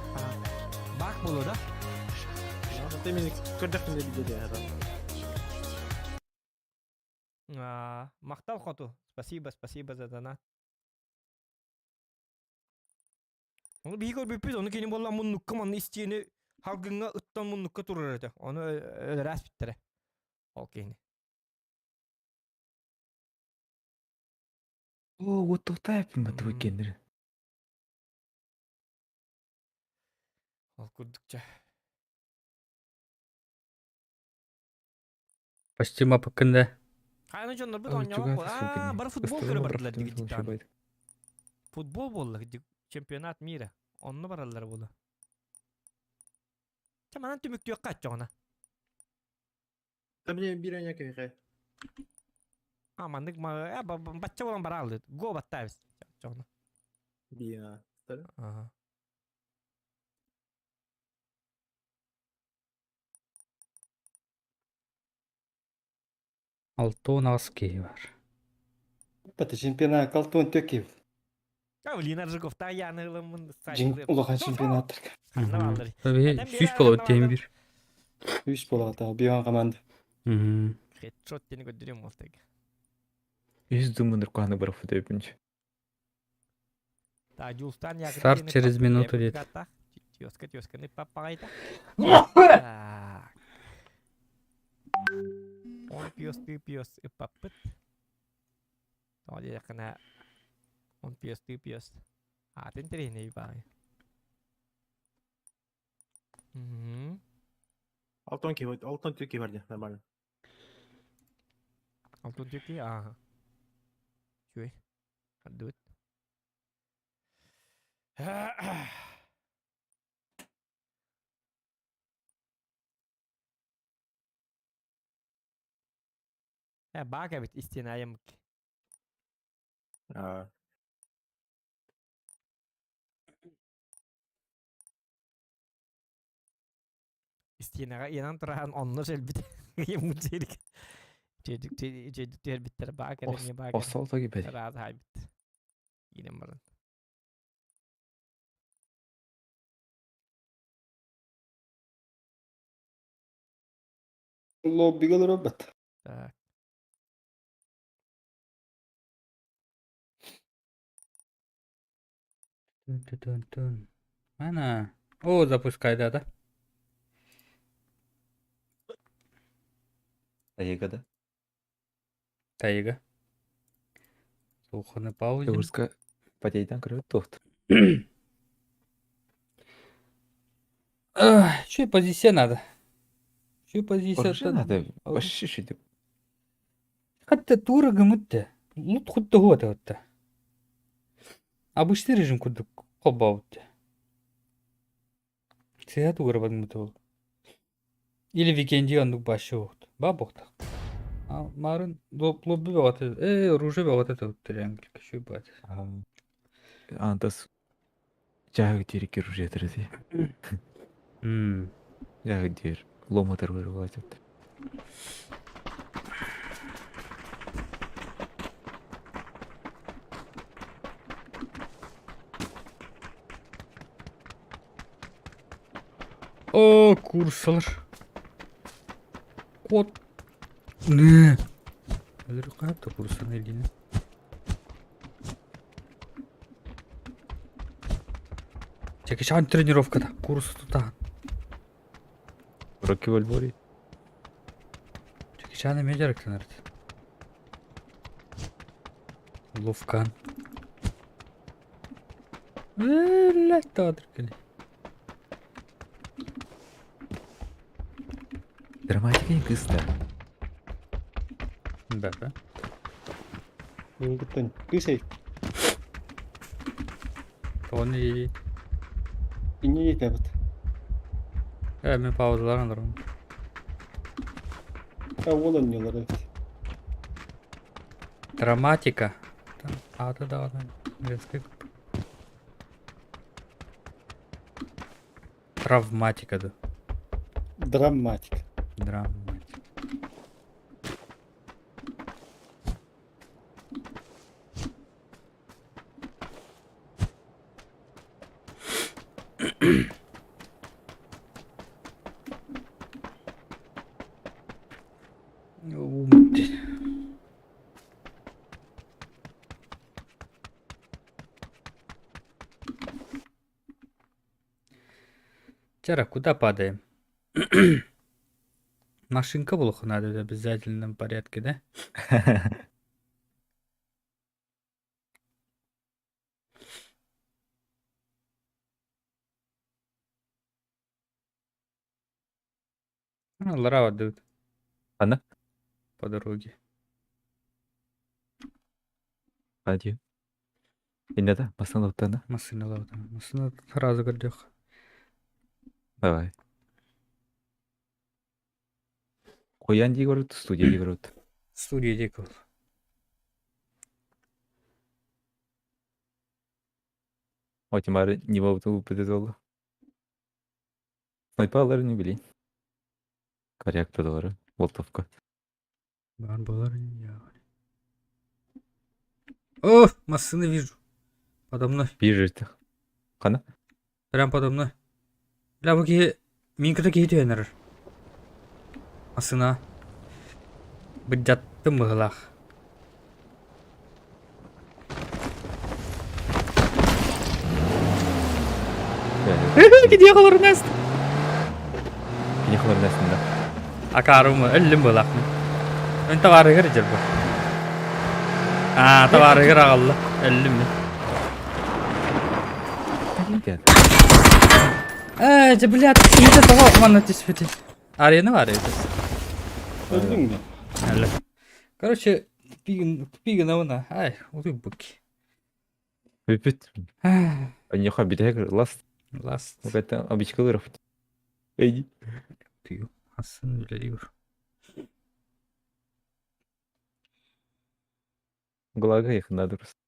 Бак болу да? Demin kırdık mı dedi ya adam. Мақтал хоту. Спасибо за донат. Onu bir gör bir onu kendi bolla munnukka man isteyeni halkınga ıttan munnukka turur ete. Onu öyle ras bittere. Okey. О, вот тут тайпин ба төгендэр. Ал курдукча. Почти мапыкында. Кайны жондар бут ойнап. Бар футбол көрө бардылар диги. Футбол болду чемпионат мира. Онну баралар болду. Чаманан түмүктү каччоона. Tabii bir önceki hikaye. Amandık bacça olan bara aldı. Go battayız. Çoğuna. Bir ya. Tabii. Aha. Алтон аски бар. Бата чемпионат калтон төкев. Лина Ржиковта янылымын Жин улахан чемпионаттар. Tabii 100 болот дейм бир. 3 болот биван команда. Хедшот тени көдүрөм болтаг. Yüz думаныр каны бар футболчу. Та Жулстан я. Старт через минуту дед. Тёска не папайта. Он пьёс и папыт. Тоди якына он пьёс. А ты не бай. Altın Türkiye verdi normalde. Altın Türkiye aha. Cuy. Hadut. Bak evet istinayım. İstinaga yanan turahan onlu selbit. Yemutsedik. Çocuk diğer bitler bak edin bak. Ossalta gibi. Razı haybit. Yine barın. Lobbiga robot. Так. Тун. Ана. О, запускай, да. Таегада. Тайга. Суханы пауза. Юрска потейден кіріп тоқты. Что позиция надо? Что позиция надо? Вообще что деп. Хотя тура гымытты. Лут худды года вот-то. Обычный режим курдук колбаутты. Всегда тура бадмытты. Или викенди андук башы оқты. Бабоқты. Марын лобби бағат. Ружи бағат это вот триангл. Что бат? Антас жағы терекке ружи етірді. Жағы дер. Ломотар көрі бағат етті. О, курсалар. Кот. Не. Өлір қайапты курсан елдені. Чекешан тренировкада. Курс тұтаған. Рокки Бальбори. Чекешан еме жарықтан әрді. Ловкан. Ләтті адыр келі. Драматика кыста. Бәпә. Булгыттан. Кысай. Тони. Инне етебит. Мен паузалар андырым. Ол ойнолар evet. Драматика. Аты да аты. Резкий. Травматика да. Драматик. Драматика. Умти. Чара, куда падаем? Машинка плохо надо в обязательном порядке, да? Лара отдают Ана? по дороге. Hadi. Yine de masanın ortağına. Машина лавда. Машина сразу гордёх. Давай. Koyan diye görüyordu, stüdyo diye görüyordu. Студия диков. O тимары не вовту подозрело. Снайпалары не били. Коряк подолары. Волтовка. Бар болар я. О, машины вижу. Подо мной. Бежит. Кана? Прям подо мной. Бля, буги минкада кейтенер. Машина. Быджаттым мыгылах. Где қалар näst? Не хлор näsinde. Акарымы иллим булакны. Мен тавары кер бу. Тавары кер агалла. Иллим. Gel. Блядь, это того манна тиспити. Арена var ya. Öldün mü? Öyle. Короче, пиген авна. Ай, уй буки. Выпит. Не хобби дегр ласт. Ласт. Это обычкалыров. Эй. Тую. Асын үлелер. Глага их надо просто.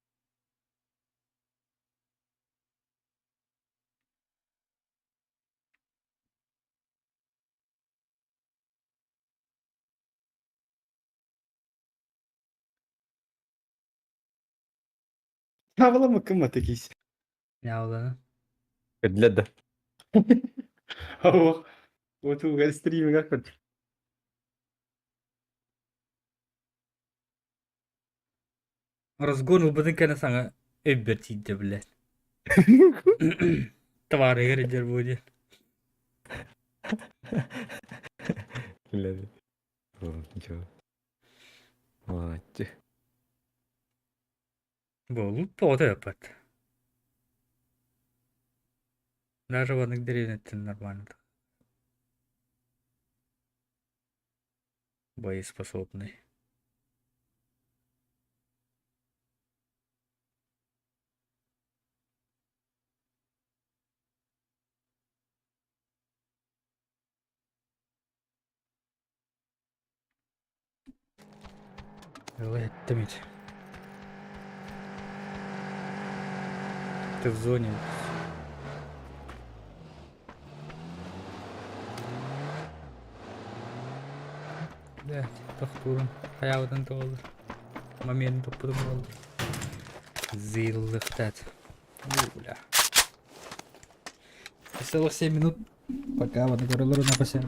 Havla mı kımma tekiyse? Ne oldu? Для да. Hava. O tu gel streaming akpat. Разгон быдын кана саңа эббертиде блядь. Товары гердер будет. Для да. Ничего. Вот. Болу пода yapат. Даже в одних деревнях нормально. Боеспособный. Этимить. Ты в зоне. Да, тохтурун. Хаявдан толду. Момент топудum oldu. Зиллыхтат. Бля. Осталось 7 минут. Пока вот горылары напасем.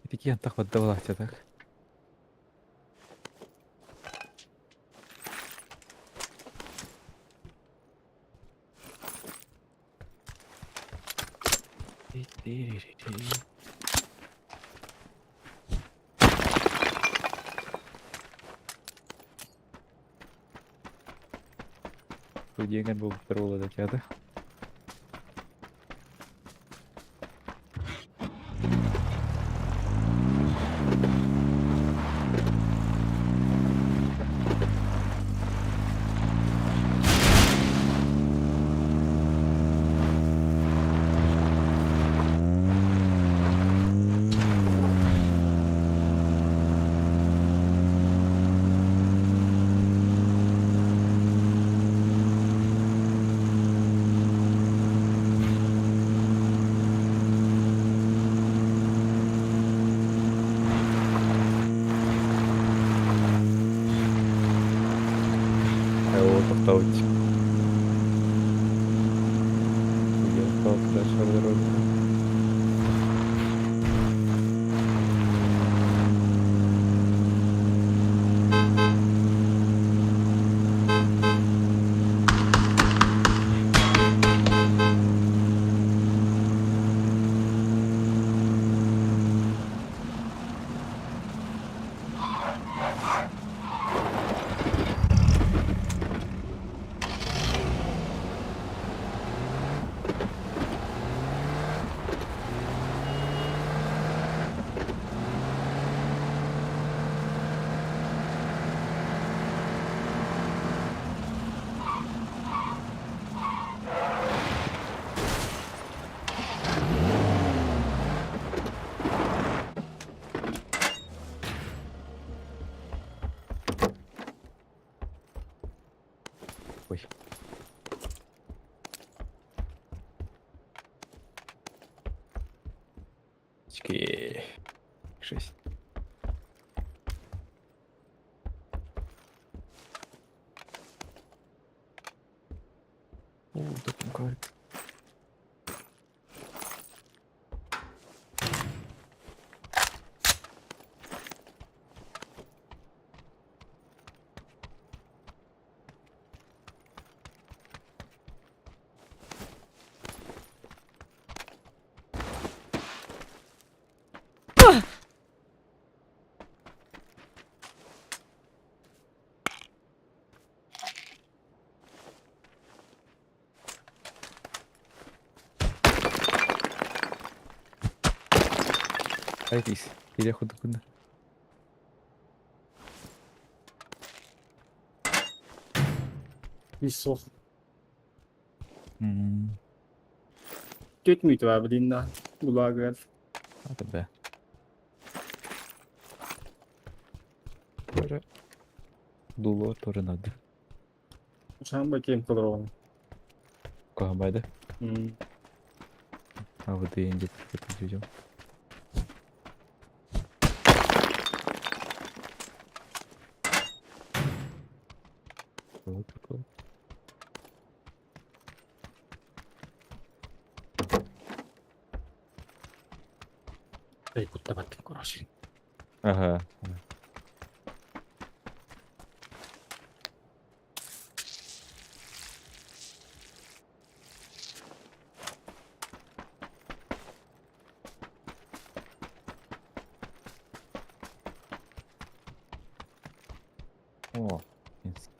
Такие антах отдавалась, а так. Студия был второго докята. О, тоқтауыч. Үйе тоқтар шалдар oldu. Ой. Очки. 6. О, таким кайф. Айтись. Переходу куда? Лісов. М, Götmüydü abi dinle. Bulağa gel. Hadi be. Böyle dolu tornado. Sen bakayım kadar onu. Kahbaydı. Hmm. Hava deyince tutacağım. Bakalım. Ei, kutta batkin korosin. Ага. О, Минск.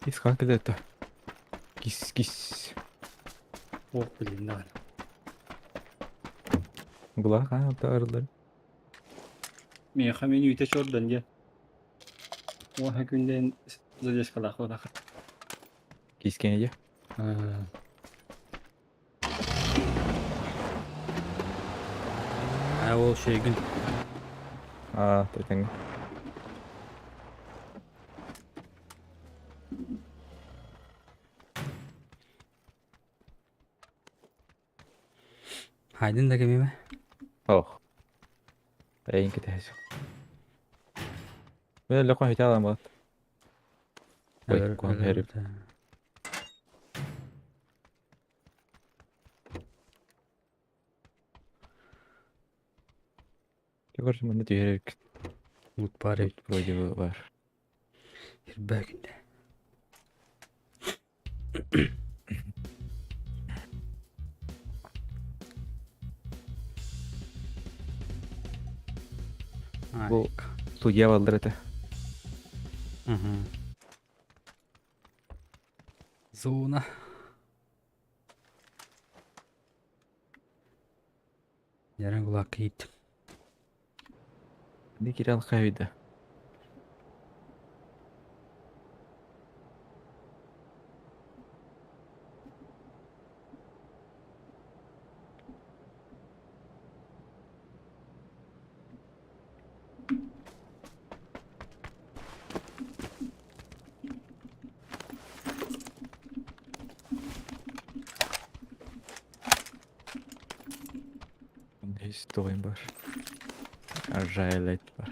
Кис, как это? Кис. Oh bilin lan. Была kanalda arıları. Mie hemen üyte şordan gel. O her günden zaten kalak o da. Кискенеде. Ha o şey gün. А, тайтанга. Haydın da gemime. Oh. Eyin kitesi. Ben lokon hiç alamadım. Wait, kon herif. Görürsün bunu diyor herif. Mut bari Proje var. bir bölgünde. Bu Studiya valdır ete. Hı hı. Zona. Yarın kulak gittim. Ne giren kaydı. Ne istiyorsun var. Arjaylet var.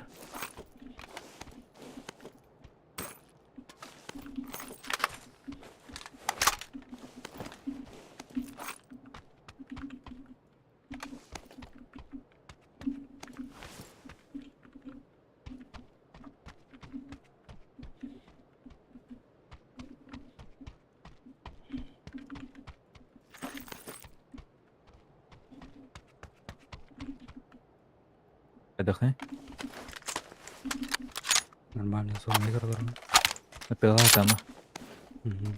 Adakne? Нормально, зона игра. Напила там. Угу.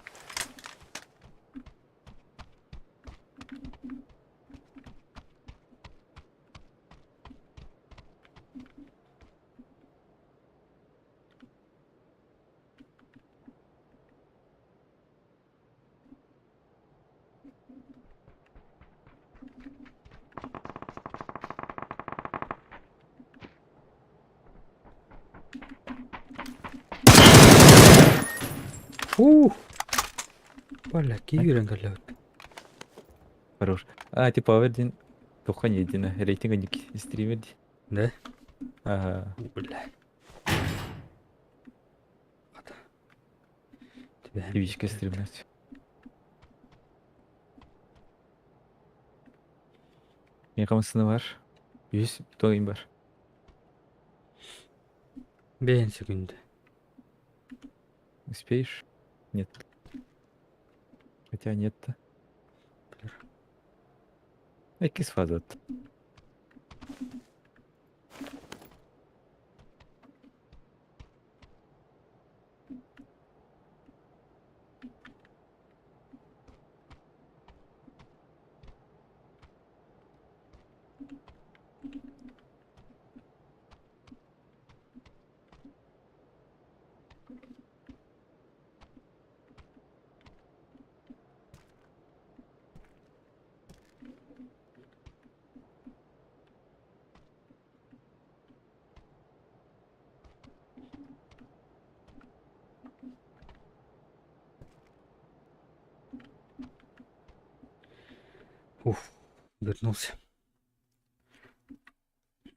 Валя, киюрен галет. Хорош. Типа вердин. Тоха не едина. Рейтинга ник стримерди. Да? Ага. Бля. Хата. Тебя Твичке стримнать. Мен камысыны бар. 100 тоyun бар. Бен секунды. Успеешь? Нет. Хотя нет-то. Экис фазат. Уф, вернулся.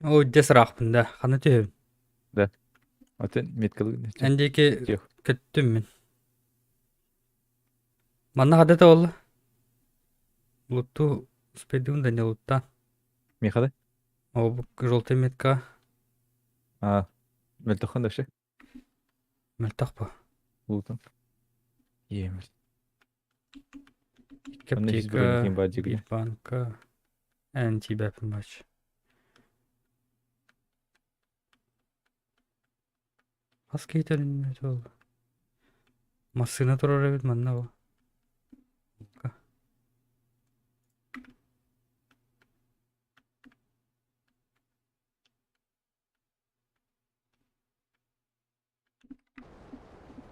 О, дес рахпын да. Хана түйем. Отен меткалы. Әндеке Жоқ. көттім мен. Манна хадата олла. Лутту спедун да не луттан. Мехада? О, бұл жолты метка. Мөлтохан да ше. Мөлтақ па. Лутан. Емел. Кептика, бипанка. Әнти бәпін бач. Аз кейтелін мет ол. Масына тұрар әбет манна ба.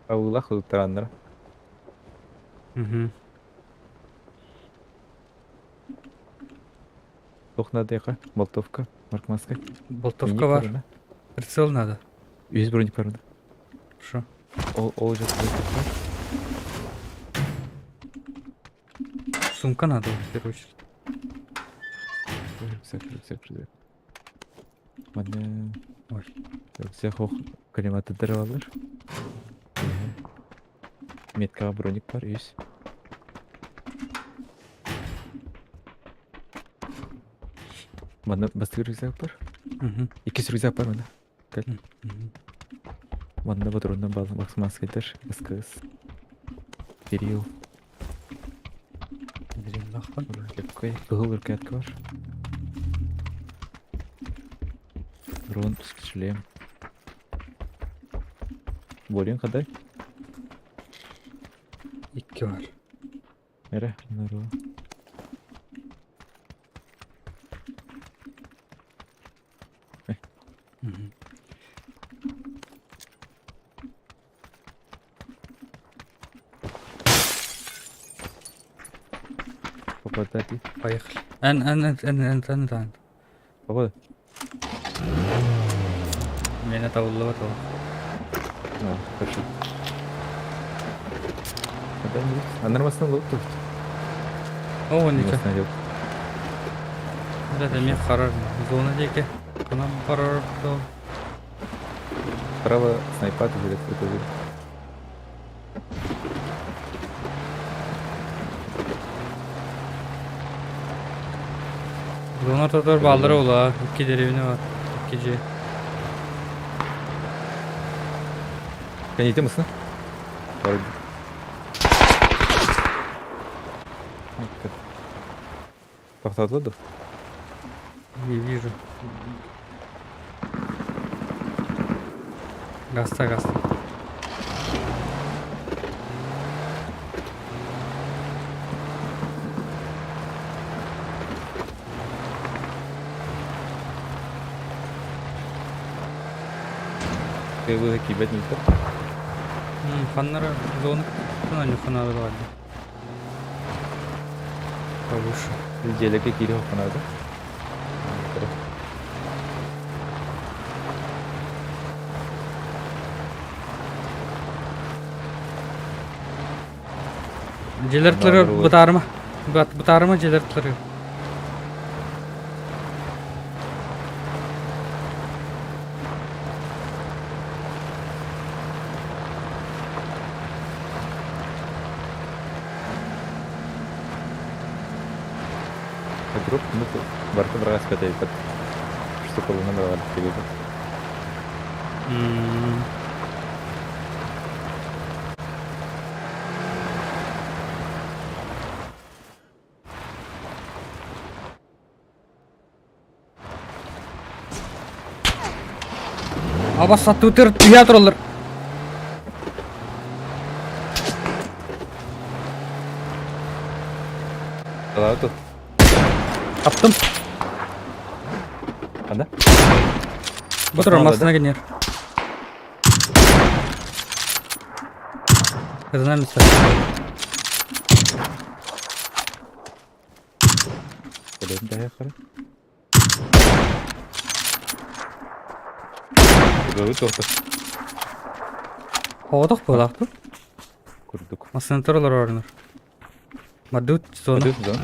Ауылақ ұлттарандар. Тоқна дейқа. Болтовка. Маркмаска. Болтовка бар. Прицел надо. 100 броник бар. Шо? Ол жатыр. Сумка надо, в первую очередь. Рюкзак. Мане Ой. рюкзак ох калиматы дыралар. Меткага броник бар, ес. Мана бастык рюкзак бар. Мгм. Икки рюкзак бар мана. Мгм. Манда патрондан базы максимаскайдыр. СКС. Период. Дрин лахпан. Легкой. Пыгыл рукоятка бар. Дрон, шлем. Болен кадай? 2 var. Эре, нару. Мгм. Попадати. Поехали. Эн. Попада. Меня тавылы бар. Хорошо. А нормально лук тут. О, Не ничего. остановил. Да, мен қарар. Зона деке. Қанам қарар. Право снайпа берет это вид. Зона татар балдыры ола. 2 деревіне var. 2 же. Канете мısın? Вроде. Тоқтатылды. Не вижу. Гаста. Ты вы такие бедненько. Ханнары зона. Кына не ханары var. Повыше. Желеге кири хопанады. Желертлері бұтарыма. Бұтарыма желертлері. Вдруг мы барка брас катает. Что было набрало перед. Аба сатты өтер түйе тұралар. Қалады тут. Аптым. Анда? Бұтыр армасына кенер. Қызына містер. Келетін дая қара. Көбі тоқты. Хоғадық болақты. Күрдік. Масына тұралар орыныр. Мадут зона. Мадут зона.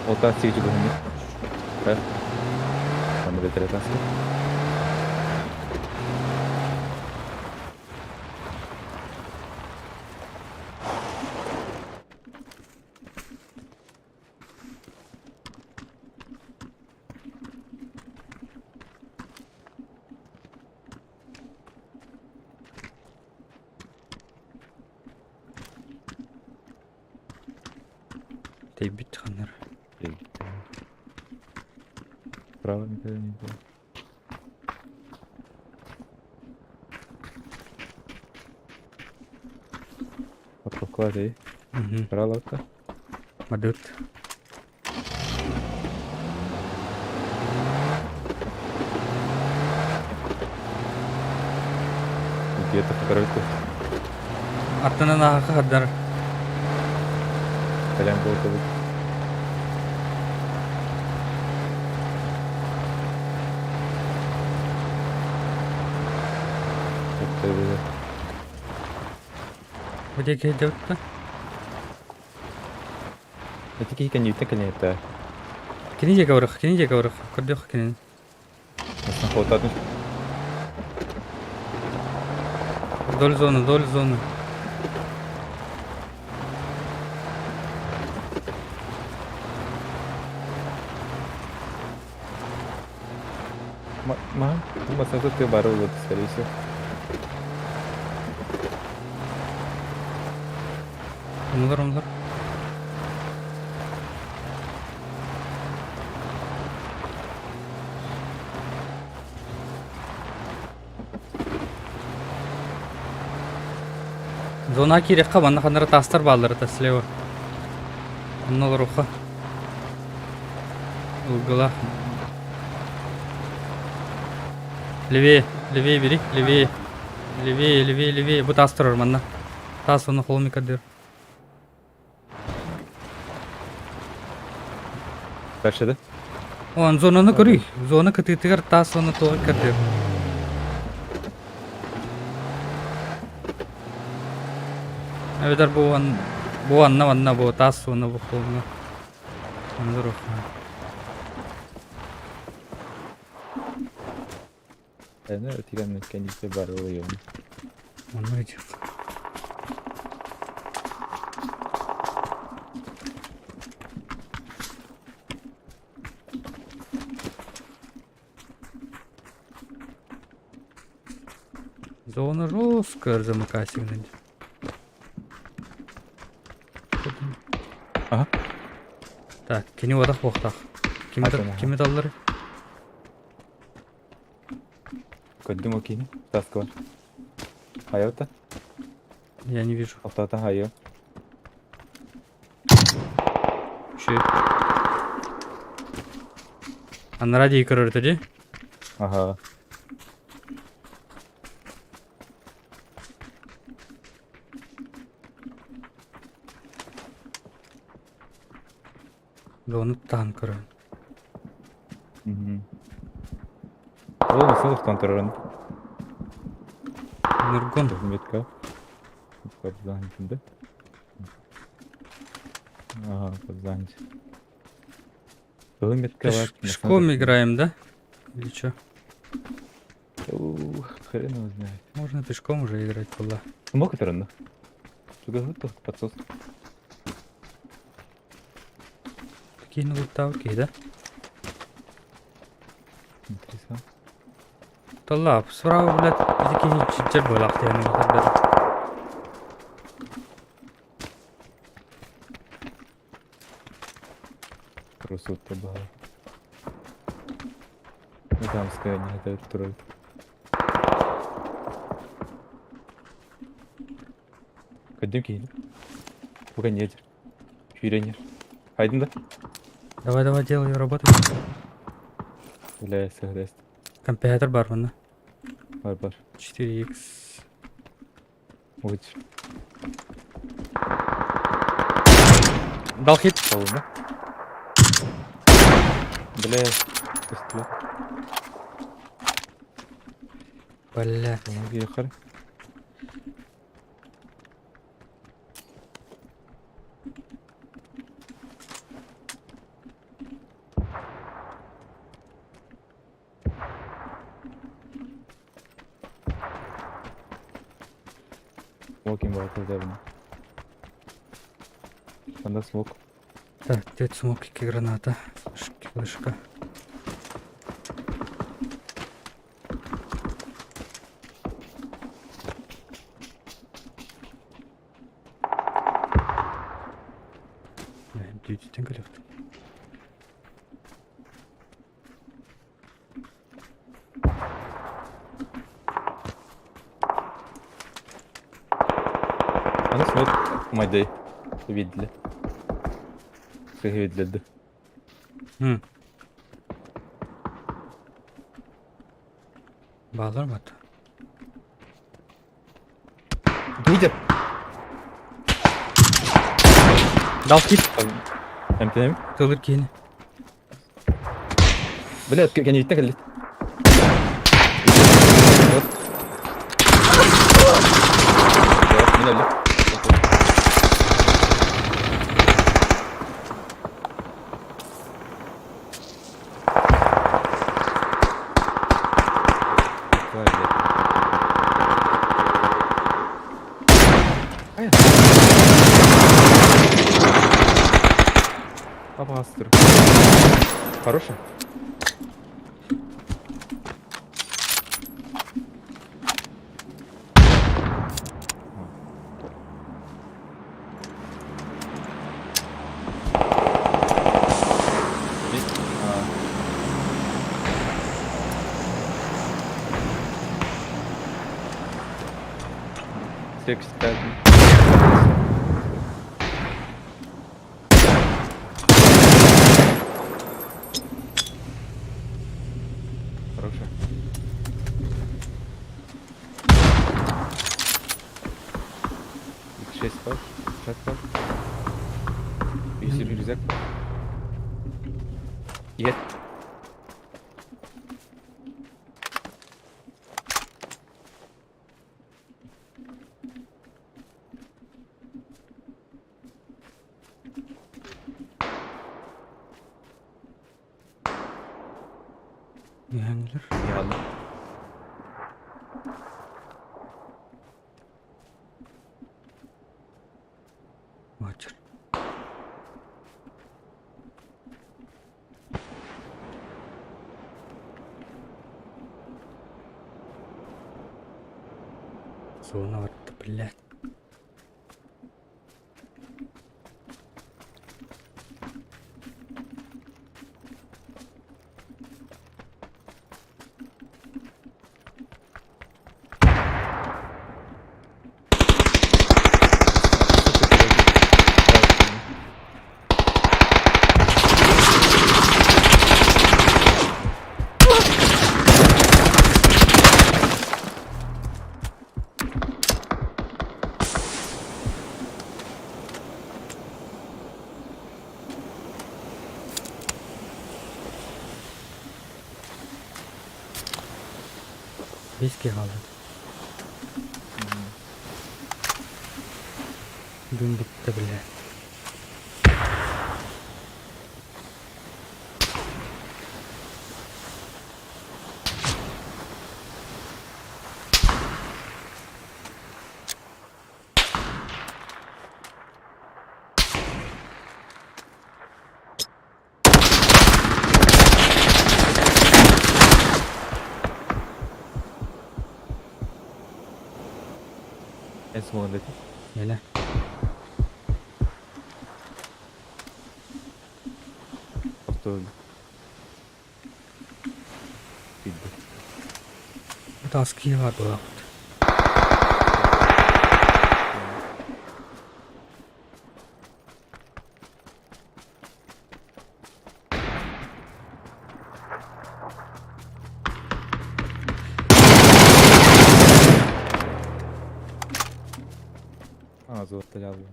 Ол тағы сегіз жүз өңір. Оны бетер етасы. Дейбит ханнар. Право никогда не было. Поклади. Пралата. Мадут. Где-то покрыто. Артынан ақы қаддар. Калям был тут. Где кедетті? Это какие коньюты, конечно. Кини жега барах, көрдөх кини. Астан хвататmış. Доль зона. Маса тут ты бару вот, скорее всего. Умдар. Зона кирекка банна ханара тастар балдары таслева. Оннол руха. Угла. Левее бери, левее. Бу тастар орманна. Тас оны холмика дыр. Дальше, да? Он зонаны көрүй. Зона кытытыгар тас оны тоғы кырдыр. Эведар бу анна бу тас оны бу холмика. Онда руха. Yani öteken kendisi var oluyor. Onu идет. Зона жесткая замыкательная. Ага. Так, кини вадах бохтах. Кими даллары? Көддім окейні, таска бар. Хайота? Я не вижу. Алтата хайо. Че? А на радио көрөр тоді? Ага. Зона тан көрөр. Ол мысылықтан тұрырын. Нұргон. Қызметка. Подзанчынды. Ага, подзанч. Қызметка бар. Пешком играем, да? Или что? Хрен его знает. Можно пешком уже играть была. Смог это рано? Туда готов подсос. Какие налутавки, да? Интересно. Талап, справа, блядь, такие читтер балах тяну, блядь. Просто табага. Дамская не это второй. Кадим кейли. Пока нет. Фиренер. Хайден да? Давай, делай работу. Бля, сагрест. Компьютер бар мына. Бар. 4х. Уйдь. Дал хит. Полно. Бля, пустила. Бля. Ехали. Смоким был давно. Надо смок. Так, где смокики, граната. Флешка. Дьюти тенгалев. Она смог майдай. Видели. Как видели. Bağlar mı hatta? Видят. Дал хит. МТМ. Тылыр кейini. Блядь, как они так лет. Апастер. Хороший? Секс Хорошо. X6 var. Uçak var. Bir sürü rüzgar var. Yet. Yengler. Yağlı. Watcher. Zona attı блядь. Riske kaldı. Gün bitti bile. En son dedi. Yine. Hafta öldü. Bildi. Bir de askeri var bu vakit. А, золото лязло.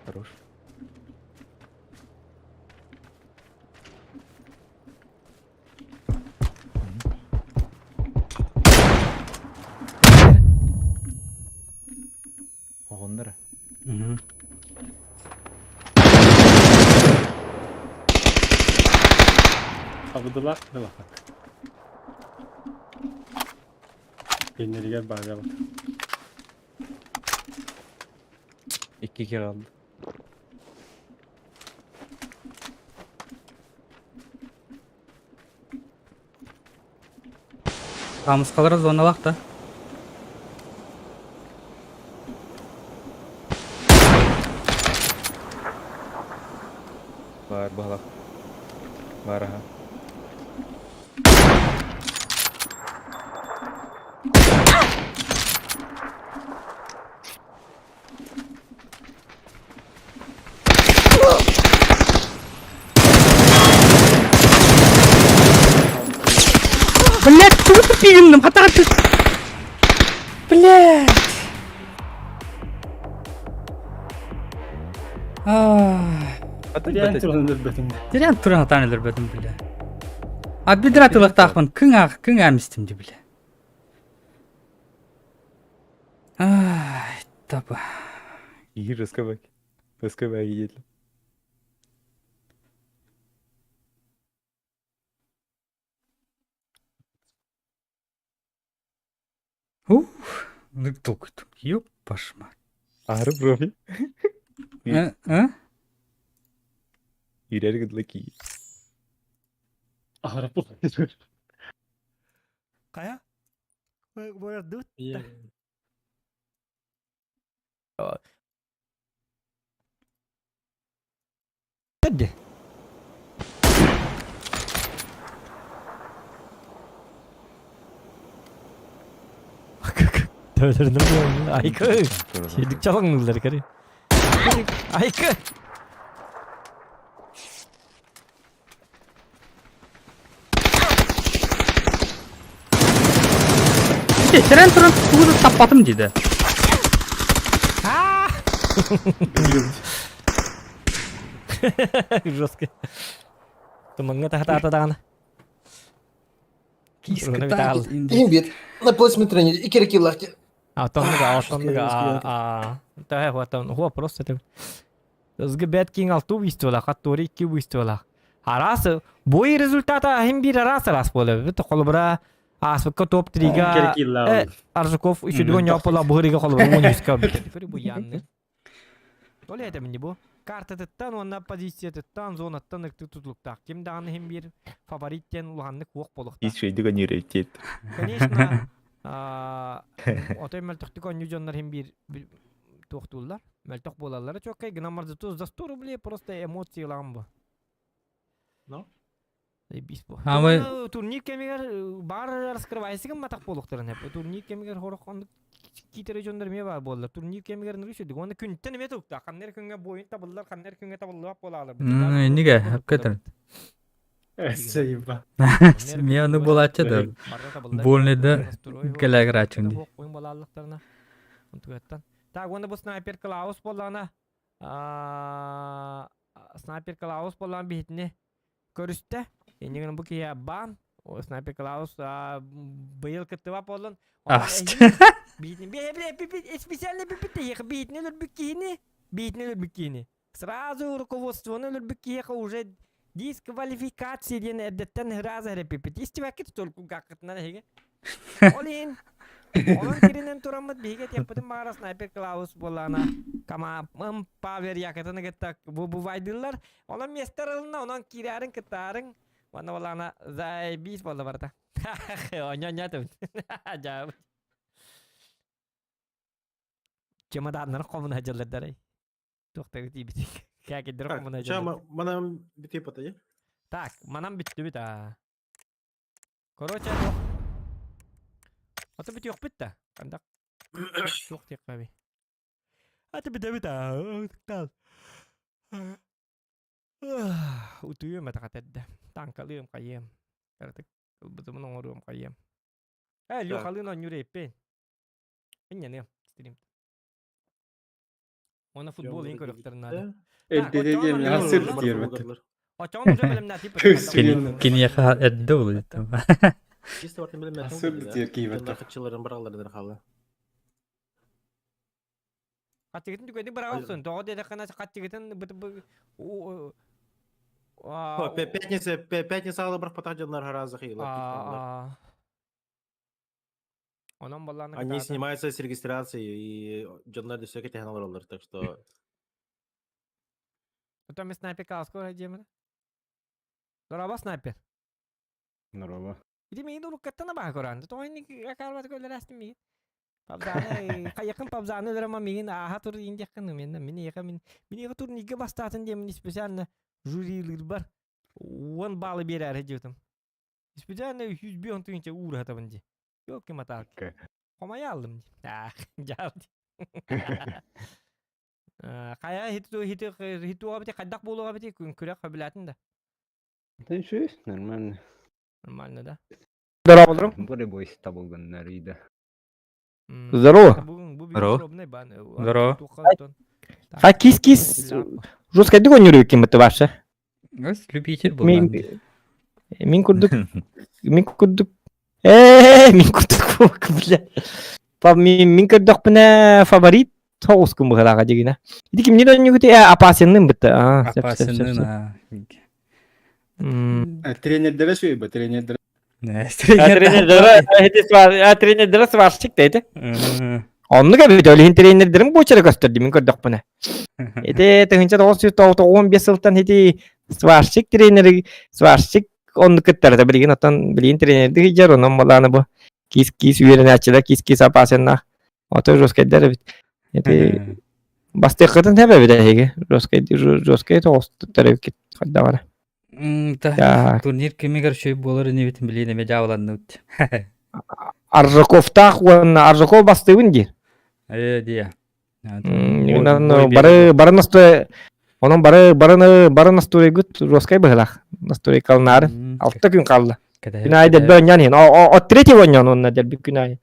Хорош. Вагондар. Hı. Abıdılar da bak. Kendileri gel bana bak. 2 kaldı. Tamız kalırız zona bak da. Var balak. Var ha. Блядь, чего ты пигным? Хата ты. Блядь. Diğer turunda betinde. Diren turun hatan ölür bedim bile. Abi bir diratılık takmın. Kın emistimdi bile. Ay tabi. İyi rızka bak. Rızka bak iyi değil. Lık dokudum. Yok. Başma. Ары профи. Ирер гыдлыки. Ары Kaya? Böyle dut. Hadi. Tövlerini mi? Aykı. Şeydik çalanlıları karı. Aykı. Tren tuğunu tapattım dedi. Жестко. Туманга тахта дагана. Бит. На плацметрене. И кирки лахти. Та вот просто ты. Сгибет кинг алту вистола, хаттори ки вистола. Арасы бой результата hem bir раз боле. Бит колбра аспекка топ 3-га. Аржаков üçüdüğün yapıla buhriga kolbra 10-га бит. Фери бу янны. Толе это мне бу. Карта тыттан, онна позиция тыттан, зона тыттан ыкты тутлуктак. Ким даганы hem bir фавориттен улганнык уок болукта. Ис шейдига нейротет. Конечно, отой мөлтөктүк оннюжоннар hem bir токтуллар. Мөлтök болалары чоккай гына марзыту за 100 рублей просто эмоциялам бу. Ну? Бис бу. Ama Турнир кемигер бар раскрывайсыгын матак болуктарын хеп. Турнир кемигер хорокондук китер жондар ме бар болдур. Турнир кемигер нурушуду. Оны күнтен эме тукта. Каннер күнгө боюн табылдылар, каннер күнгө табылдып болалар. niye? Hakikaten. Sayıba. Мен onu bulatça da. Bolnede kelegir açındı. Oyun bolallıklarına. Untugattan. Так, onda bu sniper Klaus bolana. Sniper Klaus bolan bitini görüşte. Yengin bu ki ya ban. O sniper Klaus bıyıl kıtıva bolun. Ast. Bitini bir специально бипите bitini лүрбүккини. Bitini лүрбүккини. Сразу руководствоны лүрбүккиха уже дисквалификацияден эдеттен раза репипит. Истивакет толку гакытынан хеге. Олин. Onun kirinin turamıt bihiget yapıdım mağara sniper Klaus bolana. Kama paver yakatını gittak. Bu vaydıllar. Onun mester alına onun kirarın kıtarın. Bana bolana zay bis bolda varta. Onya tüm. Jauh. Чемоданнар комун хажалдар ай. Тохтаг тибит. Как идер комун хажалдар. Манам бити потая. Так, манам битти бит а. Короче, ата бит yok бит та. Кандак. Yok тек abi. Ата бит а. Кал. Утуюм ата катадда. Танкалыым кайым. Картык. Бутумун оңорум кайым. Лё калын он юреппен. Инне стрим. Ona futbol in körüklerinde. Dedeciğim hasır diyor bakın. Açağın hocam elimden tip. Kini yaka eddi oluyor tamam. Чисто вартын билем мен. Hasır diyor ki bakın. Nakıtçıların baralarıdır halı. Kaçıgıtın tükedi bırakılsın. Doğu dedi kana kaçıgıtın Пятница алы бір потахжанлар харазы хыйлы. Onun балларына Они снимаются с регистрации, и джанлар да всякие технологии, так что... Потом и снайпер каску раджемер. Здорово, снайпер. Здорово. Иди мен дуру каттана ба коран. То они акарбат көлөрәстим мен. Пабзаны, кайякын пабзаны дөрәм мен аха тур инде якын мен яка мен яка тур ниге бастатын дем специально жюрилер бар. 10 баллы берәр җитем. Специально 100 бен тынча ур хатабынды. Yok ki matak. Komaya aldım. Geldi. Kaya hitu abi kaddak bolu abi kürek kabiliyatın da. Ben şu normal. Normal ne da? Здорово, Андрей. Böyle bu iş tabulganlar iyiydi. Здорово. Здорово. Ха, кис. Жестко дыгон юрик кем это ваше? Любитель был. Мин курдук. Мин курдук, бля. Мин курдук бина фаворит. Тоускум бахалага дегина. Иди ким не доню гуте опасенным бит. Опасенным. Тренерлere söyle trенерлere. Тренерлere сварщик дейді. Онну кебит өлүһүн тренердерин бочара көстөрдү мен көрдүк буна. Эте тыгынча 915 жылдан хити сварщик тренери, сварщик онну кыттарда билген оттан билген тренерди хижер онун баланы бу. Кис увереначыда кис апасына. Ото жоскайдар бит. Эте бастыкытын тебе бит эге. Жоскай тоостуктар кит кайда бара. Турнир кемегер шөй болар не битин билген эме жабыланды. Аржаковтах Аржаков бастыбын ди. Дия. Бары настой onun barı nastori gut roskay bıhlak nastori kalnar altta gün kaldı. Günay del bönyan hin o tretий oynan onna del bir günay.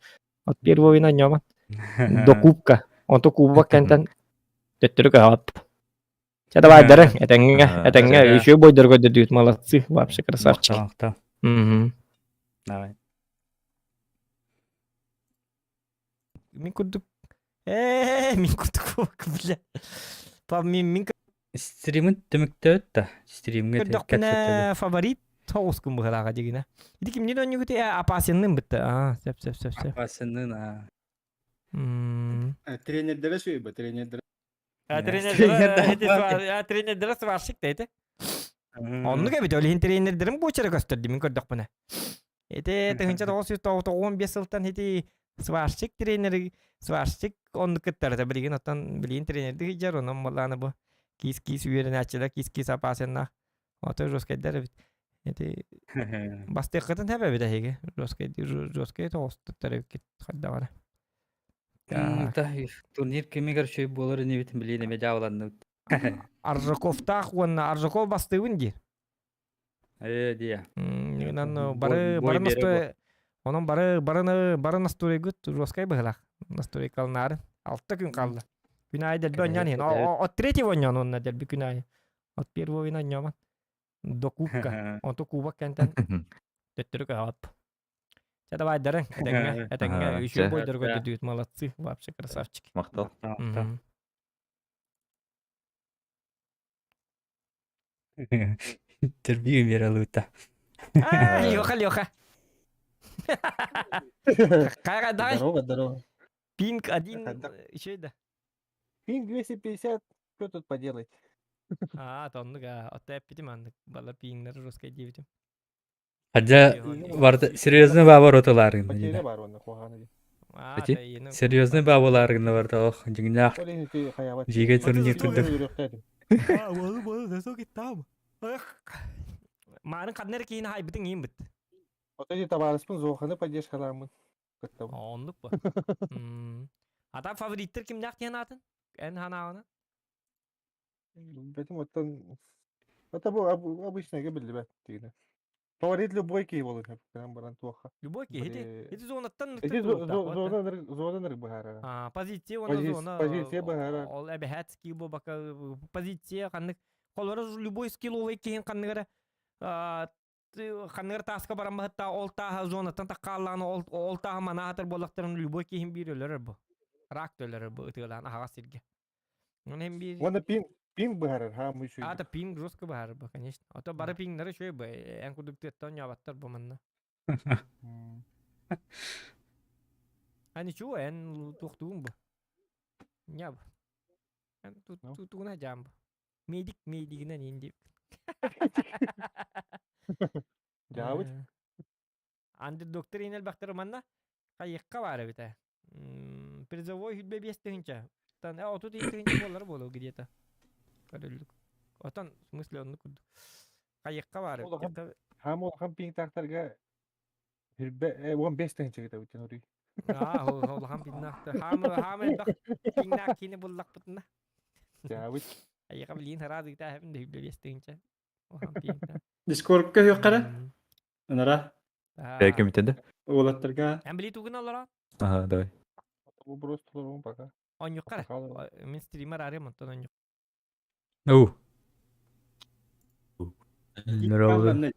O первый oynan yaman. До кубка. Он то кубок кентен töttürük hap. Ya da var dereng etenge şu boydur godu düt молодцы вообще красавчики. Tamam. Мгм. Давай. Min kurduk. Min kurduk bile. Pab min Стримин төмөктө өттө. Стримге kurduk bine favorit. Toğuz gün bu halaga digine. İdi kim neden yükü apasyanın bitti. Sep. Басынын Тренердері сөйбі, тренердері. Тренердері сварщик deydi. Onu gibi öyle trainerlerin bu içeri gösterdi min gördük bunu. Ete tığınca 915 yıldan hedi сварщик тренери, сварщик onu kıttarda bilgin otan bilgin trenerdi hicar onun balana bu. Kis üyerini açıda kis apasyanna. Oto roskaylar bit. Ete bastı kıtın hebe bir de hege. Roskay toğustutları kit kadda var. Турнир кемегер шөй болар не битин билген эме жабыланды. Arjakov'ta Arjakov bastığın di. Дия. Barı nastoy onun barı nastoy gut roskay bıhlak. Nastoy kalnar. Altta gün kaldı. Günay del bönyan hin. O tretий oynan onna del bir günay. O первый oynan yaman. До кубка. Он то кубок кентен. Töttürük hap. Ya da var dereng etenge şu boydur godu düt молодцы вообще красавчики. Мактал. Интервью Миралута. Леха. Какая Здорово. Пинг один еще да. Пинг 250, что тут поделать? Тоннуга. Ота эпидеманdık. Bala pingleri ruskay diyebilirim. Хажа барда серьезный бабар оталарын. Потеря бар оны қоғаны. Серьезный бабаларын барда ох жигнах. Жиге турнир күндү. Болу насо кеттам. Марын каднер кейін хайбытың ең бит. Вот эти товарыспын зоқаны поддержкалармын. Ондық ба. Ата фавориттер кимдақ тен атын? Эн ханағаны? Бәтім оттан... Это бұл обычныйға білді бәт дейіні. Фаворит любой кей болу деп, прям баран туаха. Любой кей, эти зонаттан зона нырг бахара. Позиция, она зона. Позиция бахара. Ол әбәхәт скил бұл бака позиция, қанық. Қолары любой скилловый кейін қанығыра. Қанығыр таска баран бахытта ол таға зонаттан таққаланы ол таға мана атыр болақтарын любой кейін бір өлері бұл. Рак өлері бұл ұтығыланы аға сирге. Оны пинг бахара, ха мы еще. Ата пинг жестко бахара, конечно. Ата бары пингнері шөй бұл. Ән күдікті еттен ябаттар бұл манна. Ничего, ән тоқтуым бұл. Не бұл. Ән тұтуғына жам бұл. Медигінен енді. Жауыт? Андыр доктор енел бақтыры манна қайыққа бары біті. Призовой хүлбе бестігінші. Отут етігінші болары болу где-то. Көрілдік. Отан, в смысле, онны күрді. Қайыққа бары. Хам пинг тақтарға 15 тігінші кеті өткен ұрый. Ол хам пинг нақты. Хам әлбақ пинг нақ кені боллақ бұтына. Жауыт. Қайыққа білейін харазы кеті әпімді хүлбе бестігінші. Дискордқа yok қара? Анара? Кем итенде? Олаттарға? Ән білей туғын алыра? Давай. Бұл бұрыс тұлығын пока. Он yok қара. Мен стример арем, онтан он yok. Нравы.